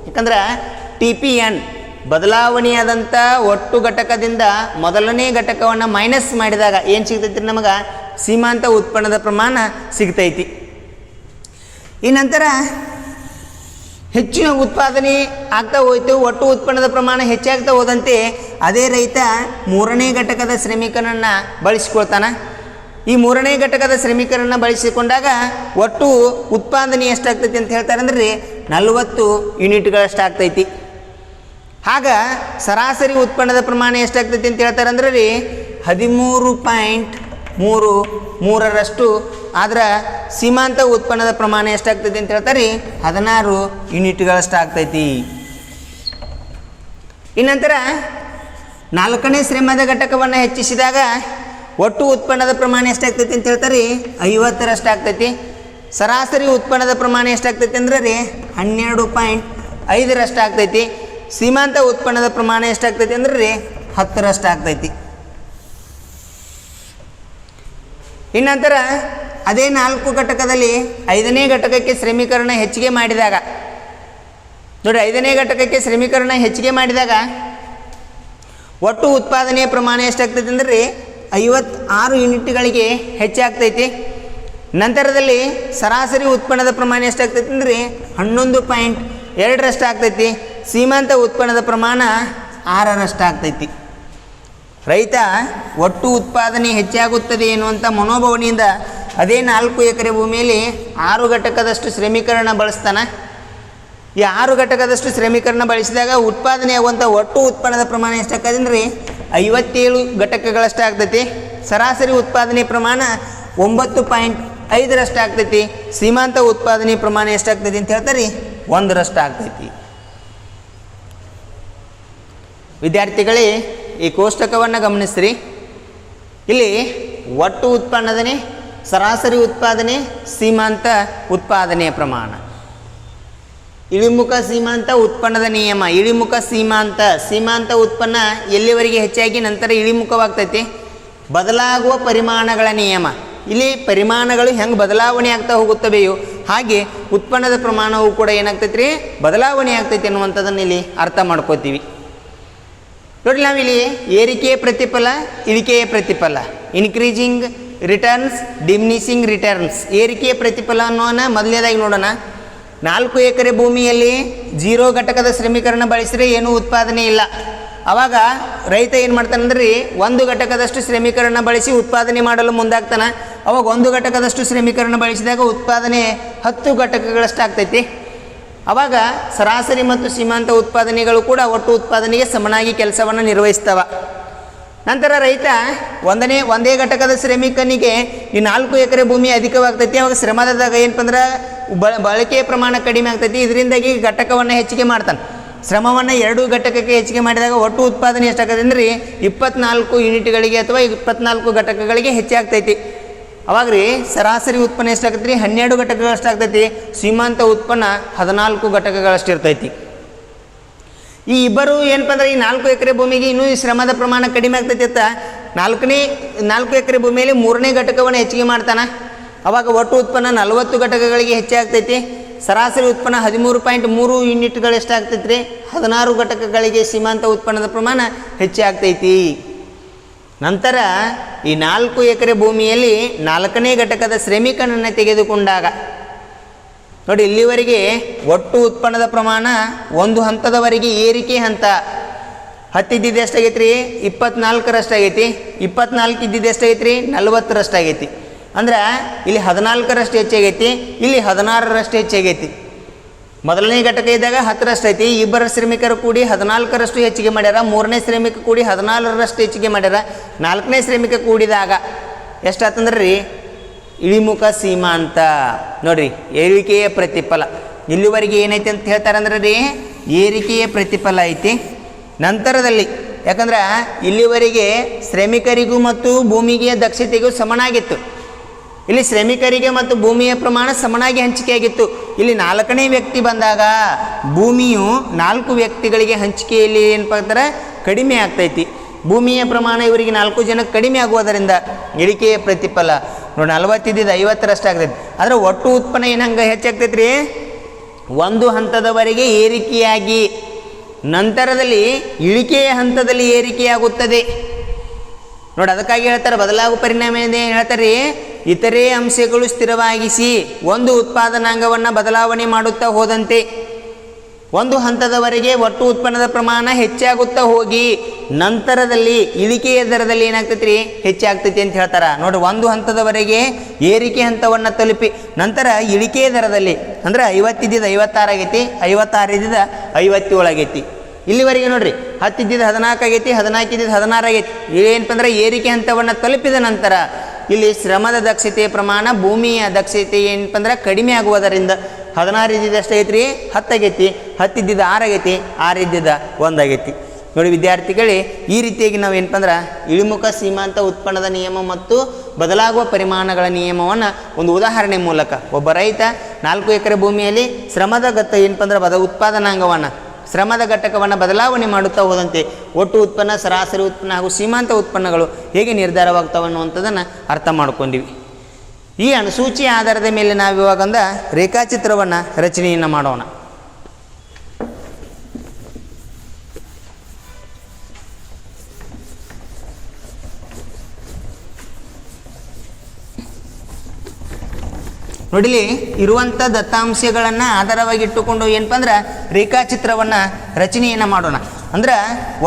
ಯಾಕಂದ್ರೆ ಟಿ ಪಿ ಎನ್ ಬದಲಾವಣೆಯಾದಂಥ ಒಟ್ಟು ಘಟಕದಿಂದ ಮೊದಲನೇ ಘಟಕವನ್ನು ಮೈನಸ್ ಮಾಡಿದಾಗ ಏನು ಸಿಗ್ತೈತಿ ರೀ? ನಮಗೆ ಸೀಮಾಂತ ಉತ್ಪನ್ನದ ಪ್ರಮಾಣ ಸಿಗ್ತೈತಿ. ಈ ನಂತರ ಹೆಚ್ಚಿನ ಉತ್ಪಾದನೆ ಆಗ್ತಾ ಹೋಯ್ತು, ಒಟ್ಟು ಉತ್ಪನ್ನದ ಪ್ರಮಾಣ ಹೆಚ್ಚಾಗ್ತಾ ಹೋದಂತೆ ಅದೇ ರೈತ ಮೂರನೇ ಘಟಕದ ಶ್ರಮಿಕನನ್ನು ಬಳಸಿಕೊಳ್ತಾನೆ. ಈ ಮೂರನೇ ಘಟಕದ ಶ್ರಮಿಕರನ್ನ ಬಳಸಿಕೊಂಡಾಗ ಒಟ್ಟು ಉತ್ಪಾದನೆ ಎಷ್ಟಾಗ್ತೈತಿ ಅಂತ ಹೇಳ್ತಾರೆ ಅಂದರೆ 40 ಯೂನಿಟ್ಗಳಷ್ಟಾಗ್ತೈತಿ. ಆಗ ಸರಾಸರಿ ಉತ್ಪನ್ನದ ಪ್ರಮಾಣ ಎಷ್ಟಾಗ್ತೈತಿ ಅಂತ ಹೇಳ್ತಾರೆ ಅಂದ್ರೆ ರೀ 13.33. ಆದ್ರೆ ಸೀಮಾಂತ ಉತ್ಪನ್ನದ ಪ್ರಮಾಣ ಎಷ್ಟಾಗ್ತೈತಿ ಅಂತ ಹೇಳ್ತಾರೆ 16 ಯೂನಿಟ್ಗಳಷ್ಟಾಗ್ತೈತಿ. ಇನ್ನಂತರ 4ನೇ ಶ್ರಮದ ಘಟಕವನ್ನು ಹೆಚ್ಚಿಸಿದಾಗ ಒಟ್ಟು ಉತ್ಪನ್ನದ ಪ್ರಮಾಣ ಎಷ್ಟಾಗ್ತೈತಿ ಅಂತ ಹೇಳ್ತಾರೆ 50ರಷ್ಟಾಗ್ತೈತಿ. ಸರಾಸರಿ ಉತ್ಪನ್ನದ ಪ್ರಮಾಣ ಎಷ್ಟಾಗ್ತೈತಿ ಅಂದ್ರೆ ರೀ 12.5ರಷ್ಟಾಗ್ತೈತಿ. ಸೀಮಾಂತ ಉತ್ಪನ್ನದ ಪ್ರಮಾಣ ಎಷ್ಟಾಗ್ತೈತಿ ಅಂದ್ರೆ ರೀ 10ರಷ್ಟಾಗ್ತೈತಿ. ಇನ್ನಂತರ ಅದೇ 4 ಘಟಕದಲ್ಲಿ 5ನೇ ಘಟಕಕ್ಕೆ ಶ್ರಮೀಕರಣ ಹೆಚ್ಚಿಗೆ ಮಾಡಿದಾಗ ನೋಡಿ, 5ನೇ ಘಟಕಕ್ಕೆ ಶ್ರಮೀಕರಣ ಹೆಚ್ಚಿಗೆ ಮಾಡಿದಾಗ ಒಟ್ಟು ಉತ್ಪಾದನೆಯ ಪ್ರಮಾಣ ಎಷ್ಟಾಗ್ತೈತಿ ಅಂದ್ರೆ 56 ಯೂನಿಟ್ಗಳಿಗೆ ಹೆಚ್ಚಾಗ್ತೈತಿ. ನಂತರದಲ್ಲಿ ಸರಾಸರಿ ಉತ್ಪನ್ನದ ಪ್ರಮಾಣ ಎಷ್ಟಾಗ್ತೈತಿ ಅಂದರೆ 11.2ರಷ್ಟಾಗ್ತೈತಿ. ಸೀಮಾಂತ ಉತ್ಪನ್ನದ ಪ್ರಮಾಣ 6ರಷ್ಟಾಗ್ತೈತಿ. ರೈತ ಒಟ್ಟು ಉತ್ಪಾದನೆ ಹೆಚ್ಚಾಗುತ್ತದೆ ಎನ್ನುವಂಥ ಮನೋಭಾವನೆಯಿಂದ ಅದೇ 4 ಎಕರೆ ಭೂಮಿಯಲ್ಲಿ 6 ಘಟಕದಷ್ಟು ಶ್ರಮೀಕರಣ ಬಳಸ್ತಾನೆ. ಈ 6 ಘಟಕದಷ್ಟು ಶ್ರಮೀಕರಣ ಬಳಸಿದಾಗ ಉತ್ಪಾದನೆ ಆಗುವಂಥ ಒಟ್ಟು ಉತ್ಪನ್ನದ ಪ್ರಮಾಣ ಎಷ್ಟಾಗ್ತದೆ ಅಂದರೆ 57 ಘಟಕಗಳಷ್ಟಾಗ್ತೈತಿ. ಸರಾಸರಿ ಉತ್ಪಾದನೆ ಪ್ರಮಾಣ 9.5ರಷ್ಟಾಗ್ತೈತಿ. ಸೀಮಾಂತ ಉತ್ಪಾದನೆ ಪ್ರಮಾಣ ಎಷ್ಟಾಗ್ತೈತಿ ಅಂತ ಹೇಳ್ತಾರೆ 1ರಷ್ಟಾಗ್ತೈತಿ. ವಿದ್ಯಾರ್ಥಿಗಳೇ, ಈ ಕೋಷ್ಟಕವನ್ನು ಗಮನಿಸ್ರಿ. ಇಲ್ಲಿ ಒಟ್ಟು ಉತ್ಪನ್ನದನೆ, ಸರಾಸರಿ ಉತ್ಪಾದನೆ, ಸೀಮಾಂತ ಉತ್ಪಾದನೆಯ ಪ್ರಮಾಣ, ಇಳಿಮುಖ ಸೀಮಾಂತ ಉತ್ಪನ್ನದ ನಿಯಮ. ಇಳಿಮುಖ ಸೀಮಾಂತ ಉತ್ಪನ್ನ ಎಲ್ಲಿವರೆಗೆ ಹೆಚ್ಚಾಗಿ ನಂತರ ಇಳಿಮುಖವಾಗ್ತೈತಿ? ಬದಲಾಗುವ ಪರಿಮಾಣಗಳ ನಿಯಮ. ಇಲ್ಲಿ ಪರಿಮಾಣಗಳು ಹೆಂಗೆ ಬದಲಾವಣೆ ಆಗ್ತಾ ಹೋಗುತ್ತವೆಯೋ ಹಾಗೆ ಉತ್ಪನ್ನದ ಪ್ರಮಾಣವು ಕೂಡ ಏನಾಗ್ತೈತಿ ರೀ? ಬದಲಾವಣೆ ಆಗ್ತೈತಿ ಅನ್ನುವಂಥದ್ದನ್ನು ಇಲ್ಲಿ ಅರ್ಥ ಮಾಡ್ಕೋತೀವಿ. ನೋಡಿ, ನಾವಿಲ್ಲಿ ಏರಿಕೆಯ ಪ್ರತಿಫಲ, ಇಳಿಕೆಯ ಪ್ರತಿಫಲ, ಇನ್ಕ್ರೀಸಿಂಗ್ ರಿಟರ್ನ್ಸ್, ಡಿಮಿನಿಷಿಂಗ್ ರಿಟರ್ನ್ಸ್. ಏರಿಕೆಯ ಪ್ರತಿಫಲ ಅನ್ನೋನ ಮೊದಲನೇದಾಗಿ ನೋಡೋಣ. 4 ಎಕರೆ ಭೂಮಿಯಲ್ಲಿ 0 ಘಟಕದ ಶ್ರಮೀಕರಣ ಬಳಸಿದರೆ ಏನೂ ಉತ್ಪಾದನೆ ಇಲ್ಲ. ಆವಾಗ ರೈತ ಏನು ಮಾಡ್ತಾನಂದ್ರೆ ರೀ 1 ಘಟಕದಷ್ಟು ಶ್ರಮೀಕರಣ ಬಳಸಿ ಉತ್ಪಾದನೆ ಮಾಡಲು ಮುಂದಾಗ್ತಾನೆ. ಅವಾಗ 1 ಘಟಕದಷ್ಟು ಶ್ರಮೀಕರಣ ಬಳಸಿದಾಗ ಉತ್ಪಾದನೆ 10 ಘಟಕಗಳಷ್ಟಾಗ್ತೈತಿ. ಆವಾಗ ಸರಾಸರಿ ಮತ್ತು ಸೀಮಾಂತ ಉತ್ಪಾದನೆಗಳು ಕೂಡ ಒಟ್ಟು ಉತ್ಪಾದನೆಗೆ ಸಮನಾಗಿ ಕೆಲಸವನ್ನು ನಿರ್ವಹಿಸ್ತವೆ. ನಂತರ ರೈತ ಒಂದೇ ಘಟಕದ ಶ್ರಮಿಕನಿಗೆ ಈ 4 ಎಕರೆ ಭೂಮಿ ಅಧಿಕವಾಗ್ತೈತಿ. ಅವಾಗ ಶ್ರಮದಾಗ ಏನಪ್ಪ ಅಂದ್ರೆ ಬಳಕೆಯ ಪ್ರಮಾಣ ಕಡಿಮೆ ಆಗ್ತೈತಿ. ಇದರಿಂದಾಗಿ ಘಟಕವನ್ನು ಹೆಚ್ಚಿಗೆ ಮಾಡ್ತಾನೆ. ಶ್ರಮವನ್ನು 2 ಘಟಕಕ್ಕೆ ಹೆಚ್ಚಿಗೆ ಮಾಡಿದಾಗ ಒಟ್ಟು ಉತ್ಪಾದನೆ ಎಷ್ಟಾಗ್ತದೆ ಅಂದರೆ 24 ಯೂನಿಟ್ಗಳಿಗೆ ಅಥವಾ 24 ಘಟಕಗಳಿಗೆ ಹೆಚ್ಚಾಗ್ತೈತಿ. ಅವಾಗ ರೀ ಸರಾಸರಿ ಉತ್ಪನ್ನ ಎಷ್ಟಾಗ್ತೈತಿ? 12 ಘಟಕಗಳಷ್ಟಾಗ್ತೈತಿ. ಸೀಮಾಂತ ಉತ್ಪನ್ನ 14 ಘಟಕಗಳಷ್ಟಿರ್ತೈತಿ. ಈ ಇಬ್ಬರು ಏನಪ್ಪ ಅಂದ್ರೆ ಈ 4 ಎಕರೆ ಭೂಮಿಗೆ ಇನ್ನೂ ಈ ಶ್ರಮದ ಪ್ರಮಾಣ ಕಡಿಮೆ ಆಗ್ತೈತಿ ಅಂತ 4 ಎಕರೆ ಭೂಮಿಯಲ್ಲಿ 3ನೇ ಘಟಕವನ್ನು ಹೆಚ್ಚಿಗೆ ಮಾಡ್ತಾನೆ. ಅವಾಗ ಒಟ್ಟು ಉತ್ಪನ್ನ 40 ಘಟಕಗಳಿಗೆ ಹೆಚ್ಚಾಗ್ತೈತಿ. ಸರಾಸರಿ ಉತ್ಪನ್ನ 13.3 ಯೂನಿಟ್ಗಳು ಎಷ್ಟಾಗ್ತೈತಿ ರೀ? 16 ಘಟಕಗಳಿಗೆ ಸೀಮಾಂತ ಉತ್ಪನ್ನದ ಪ್ರಮಾಣ ಹೆಚ್ಚಾಗ್ತೈತಿ. ನಂತರ ಈ 4 ಎಕರೆ ಭೂಮಿಯಲ್ಲಿ 4ನೇ ಘಟಕದ ಶ್ರಮಿಕನನ್ನು ತೆಗೆದುಕೊಂಡಾಗ ನೋಡಿ, ಇಲ್ಲಿವರೆಗೆ ಒಟ್ಟು ಉತ್ಪನ್ನದ ಪ್ರಮಾಣ ಒಂದು ಹಂತದವರೆಗೆ ಏರಿಕೆ ಹಂತ. 10 ಇದ್ದಿದ್ದು ಎಷ್ಟಾಗೈತಿ ರೀ? 24ರಷ್ಟಾಗೈತಿ. 24 ಇದ್ದಿದ್ದು ಎಷ್ಟಾಗೈತಿ ರೀ? 40ರಷ್ಟಾಗೈತಿ. ಅಂದ್ರೆ ಇಲ್ಲಿ 14ರಷ್ಟು ಹೆಚ್ಚಾಗೈತಿ, ಇಲ್ಲಿ 16ರಷ್ಟು ಹೆಚ್ಚಾಗೈತಿ. ಮೊದಲನೇ ಘಟಕ ಇದ್ದಾಗ 10ರಷ್ಟೈತಿ. ಇಬ್ಬರ ಶ್ರಮಿಕರು ಕೂಡಿ 14ರಷ್ಟು ಹೆಚ್ಚಿಗೆ ಮಾಡ್ಯಾರ. 3ನೇ ಶ್ರಮಿಕ ಕೂಡಿ 14ರಷ್ಟು ಹೆಚ್ಚಿಗೆ ಮಾಡ್ಯಾರ. 4ನೇ ಶ್ರಮಿಕ ಕೂಡಿದಾಗ ಎಷ್ಟಾತಂದ್ರೆ ರೀ ಇಳಿಮುಖ ಸೀಮಾಂತ ನೋಡ್ರಿ, ಏರಿಕೆಯ ಪ್ರತಿಫಲ. ಇಲ್ಲಿವರೆಗೆ ಏನೈತಿ ಅಂತ ಹೇಳ್ತಾರೆ ಅಂದ್ರೆ ರೀ, ಏರಿಕೆಯ ಪ್ರತಿಫಲ ಐತಿ. ನಂತರದಲ್ಲಿ ಯಾಕಂದ್ರೆ ಇಲ್ಲಿವರೆಗೆ ಶ್ರಮಿಕರಿಗೂ ಮತ್ತು ಭೂಮಿಗೆ ದಕ್ಷತೆಗೂ ಸಮನಾಗಿತ್ತು. ಇಲ್ಲಿ ಶ್ರಮಿಕರಿಗೆ ಮತ್ತು ಭೂಮಿಯ ಪ್ರಮಾಣ ಸಮನಾಗಿ ಹಂಚಿಕೆಯಾಗಿತ್ತು. ಇಲ್ಲಿ 4ನೇ ವ್ಯಕ್ತಿ ಬಂದಾಗ ಭೂಮಿಯು 4 ವ್ಯಕ್ತಿಗಳಿಗೆ ಹಂಚಿಕೆಯಲ್ಲಿ ಏನಪ್ಪ ಅಂತಾರೆ ಕಡಿಮೆ ಆಗ್ತೈತಿ. ಭೂಮಿಯ ಪ್ರಮಾಣ ಇವರಿಗೆ 4 ಜನಕ್ಕೆ ಕಡಿಮೆ ಆಗುವುದರಿಂದ ಇಳಿಕೆಯ ಪ್ರತಿಫಲ ನೋಡಿ 40 ಇದ್ದಿದ್ದು 50ರಷ್ಟು ಆಗ್ತೈತಿ. ಆದರೆ ಒಟ್ಟು ಉತ್ಪನ್ನ ಏನಂಗೆ ಹೆಚ್ಚಾಗ್ತೈತಿ ರೀ, ಒಂದು ಹಂತದವರೆಗೆ ಏರಿಕೆಯಾಗಿ ನಂತರದಲ್ಲಿ ಇಳಿಕೆಯ ಹಂತದಲ್ಲಿ ಏರಿಕೆಯಾಗುತ್ತದೆ ನೋಡಿ. ಅದಕ್ಕಾಗಿ ಹೇಳ್ತಾರೆ ಬದಲಾಗುವ ಪರಿಣಾಮ ಏನು ಹೇಳ್ತಾರೆ, ಇತರೆ ಅಂಶಗಳು ಸ್ಥಿರವಾಗಿಸಿ ಒಂದು ಉತ್ಪಾದನಾಂಗವನ್ನು ಬದಲಾವಣೆ ಮಾಡುತ್ತಾ ಹೋದಂತೆ ಒಂದು ಹಂತದವರೆಗೆ ಒಟ್ಟು ಉತ್ಪನ್ನದ ಪ್ರಮಾಣ ಹೆಚ್ಚಾಗುತ್ತಾ ಹೋಗಿ ನಂತರದಲ್ಲಿ ಇಳಿಕೆಯ ದರದಲ್ಲಿ ಏನಾಗ್ತೈತಿ ರೀ, ಹೆಚ್ಚಾಗ್ತೈತಿ ಅಂತ ಹೇಳ್ತಾರೆ ನೋಡಿ. ಒಂದು ಹಂತದವರೆಗೆ ಏರಿಕೆ ಹಂತವನ್ನು ತಲುಪಿ ನಂತರ ಇಳಿಕೆಯ ದರದಲ್ಲಿ ಅಂದರೆ 50 ಇದ್ದಿದ್ದು 56 ಆಗೈತಿ, 56 ಇದ್ದಿದ್ದು 57 ಆಗೈತಿ. ಇಲ್ಲಿವರೆಗೆ ನೋಡ್ರಿ 10 ಇದ್ದಿದ್ದು 14 ಆಗೈತಿ, 14 ಇದ್ದಿದ್ದು 16 ಆಗೈತಿ. ಏನಪ್ಪ ಅಂದ್ರೆ ಏರಿಕೆ ಹಂತವನ್ನು ತಲುಪಿದ ನಂತರ ಇಲ್ಲಿ ಶ್ರಮದ ದಕ್ಷತೆಯ ಪ್ರಮಾಣ ಭೂಮಿಯ ದಕ್ಷತೆ ಏನಪ್ಪ ಅಂದ್ರೆ ಕಡಿಮೆ ಆಗುವುದರಿಂದ 16 ಇದ್ದಿದ್ದು ಎಷ್ಟು ಆಗೈತಿ ರೀ, 10 ಆಗೈತಿ, 10 ಇದ್ದಿದ್ದು 6 ಆಗೈತಿ, 6 ಇದ್ದಿದ್ದು 1 ಆಗೈತಿ ನೋಡಿ. ವಿದ್ಯಾರ್ಥಿಗಳೇ, ಈ ರೀತಿಯಾಗಿ ನಾವು ಏನಪ್ಪ ಅಂದ್ರೆ ಇಳಿಮುಖ ಸೀಮಾಂತ ಉತ್ಪನ್ನದ ನಿಯಮ ಮತ್ತು ಬದಲಾಗುವ ಪರಿಮಾಣಗಳ ನಿಯಮವನ್ನು ಒಂದು ಉದಾಹರಣೆ ಮೂಲಕ ಒಬ್ಬ ರೈತ 4 ಎಕರೆ ಭೂಮಿಯಲ್ಲಿ ಶ್ರಮದ ಏನಪ್ಪ ಅಂದ್ರೆ ಉತ್ಪಾದನಾಂಗವನ್ನು ಶ್ರಮದ ಘಟಕವನ್ನು ಬದಲಾವಣೆ ಮಾಡುತ್ತಾ ಹೋದಂತೆ ಒಟ್ಟು ಉತ್ಪನ್ನ, ಸರಾಸರಿ ಉತ್ಪನ್ನ ಹಾಗೂ ಸೀಮಾಂತ ಉತ್ಪನ್ನಗಳು ಹೇಗೆ ನಿರ್ಧಾರವಾಗ್ತವೆ ಅನ್ನುವಂಥದ್ದನ್ನು ಅರ್ಥ ಮಾಡ್ಕೊಂಡಿವಿ. ಈ ಅನುಸೂಚಿಯ ಆಧಾರದ ಮೇಲೆ ನಾವು ಇವಾಗಂದ ರೇಖಾಚಿತ್ರವನ್ನು ರಚನೆಯನ್ನು ಮಾಡೋಣ. ನೋಡಿಲಿ, ಇರುವಂಥ ದತ್ತಾಂಶಗಳನ್ನು ಆಧಾರವಾಗಿ ಇಟ್ಟುಕೊಂಡು ಏನಪ್ಪ ಅಂದ್ರೆ ರೇಖಾಚಿತ್ರವನ್ನು ರಚನೆಯನ್ನು ಮಾಡೋಣ. ಅಂದ್ರೆ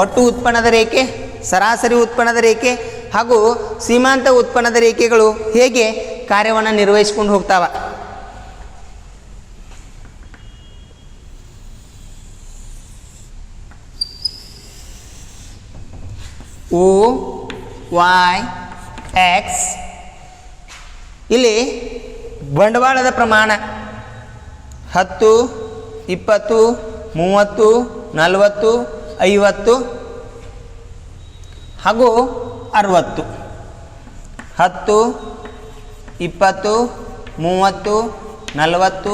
ಒಟ್ಟು ಉತ್ಪನ್ನದ ರೇಖೆ, ಸರಾಸರಿ ಉತ್ಪನ್ನದ ರೇಖೆ ಹಾಗೂ ಸೀಮಾಂತ ಉತ್ಪನ್ನದ ರೇಖೆಗಳು ಹೇಗೆ ಕಾರ್ಯವನ್ನು ನಿರ್ವಹಿಸ್ಕೊಂಡು ಹೋಗ್ತಾವ. O Y X ಇಲ್ಲಿ ಬಂಡವಾಳದ ಪ್ರಮಾಣ 10, 20, 30, 40, 50 ಹಾಗೂ 60. 10, 20, 30, 40,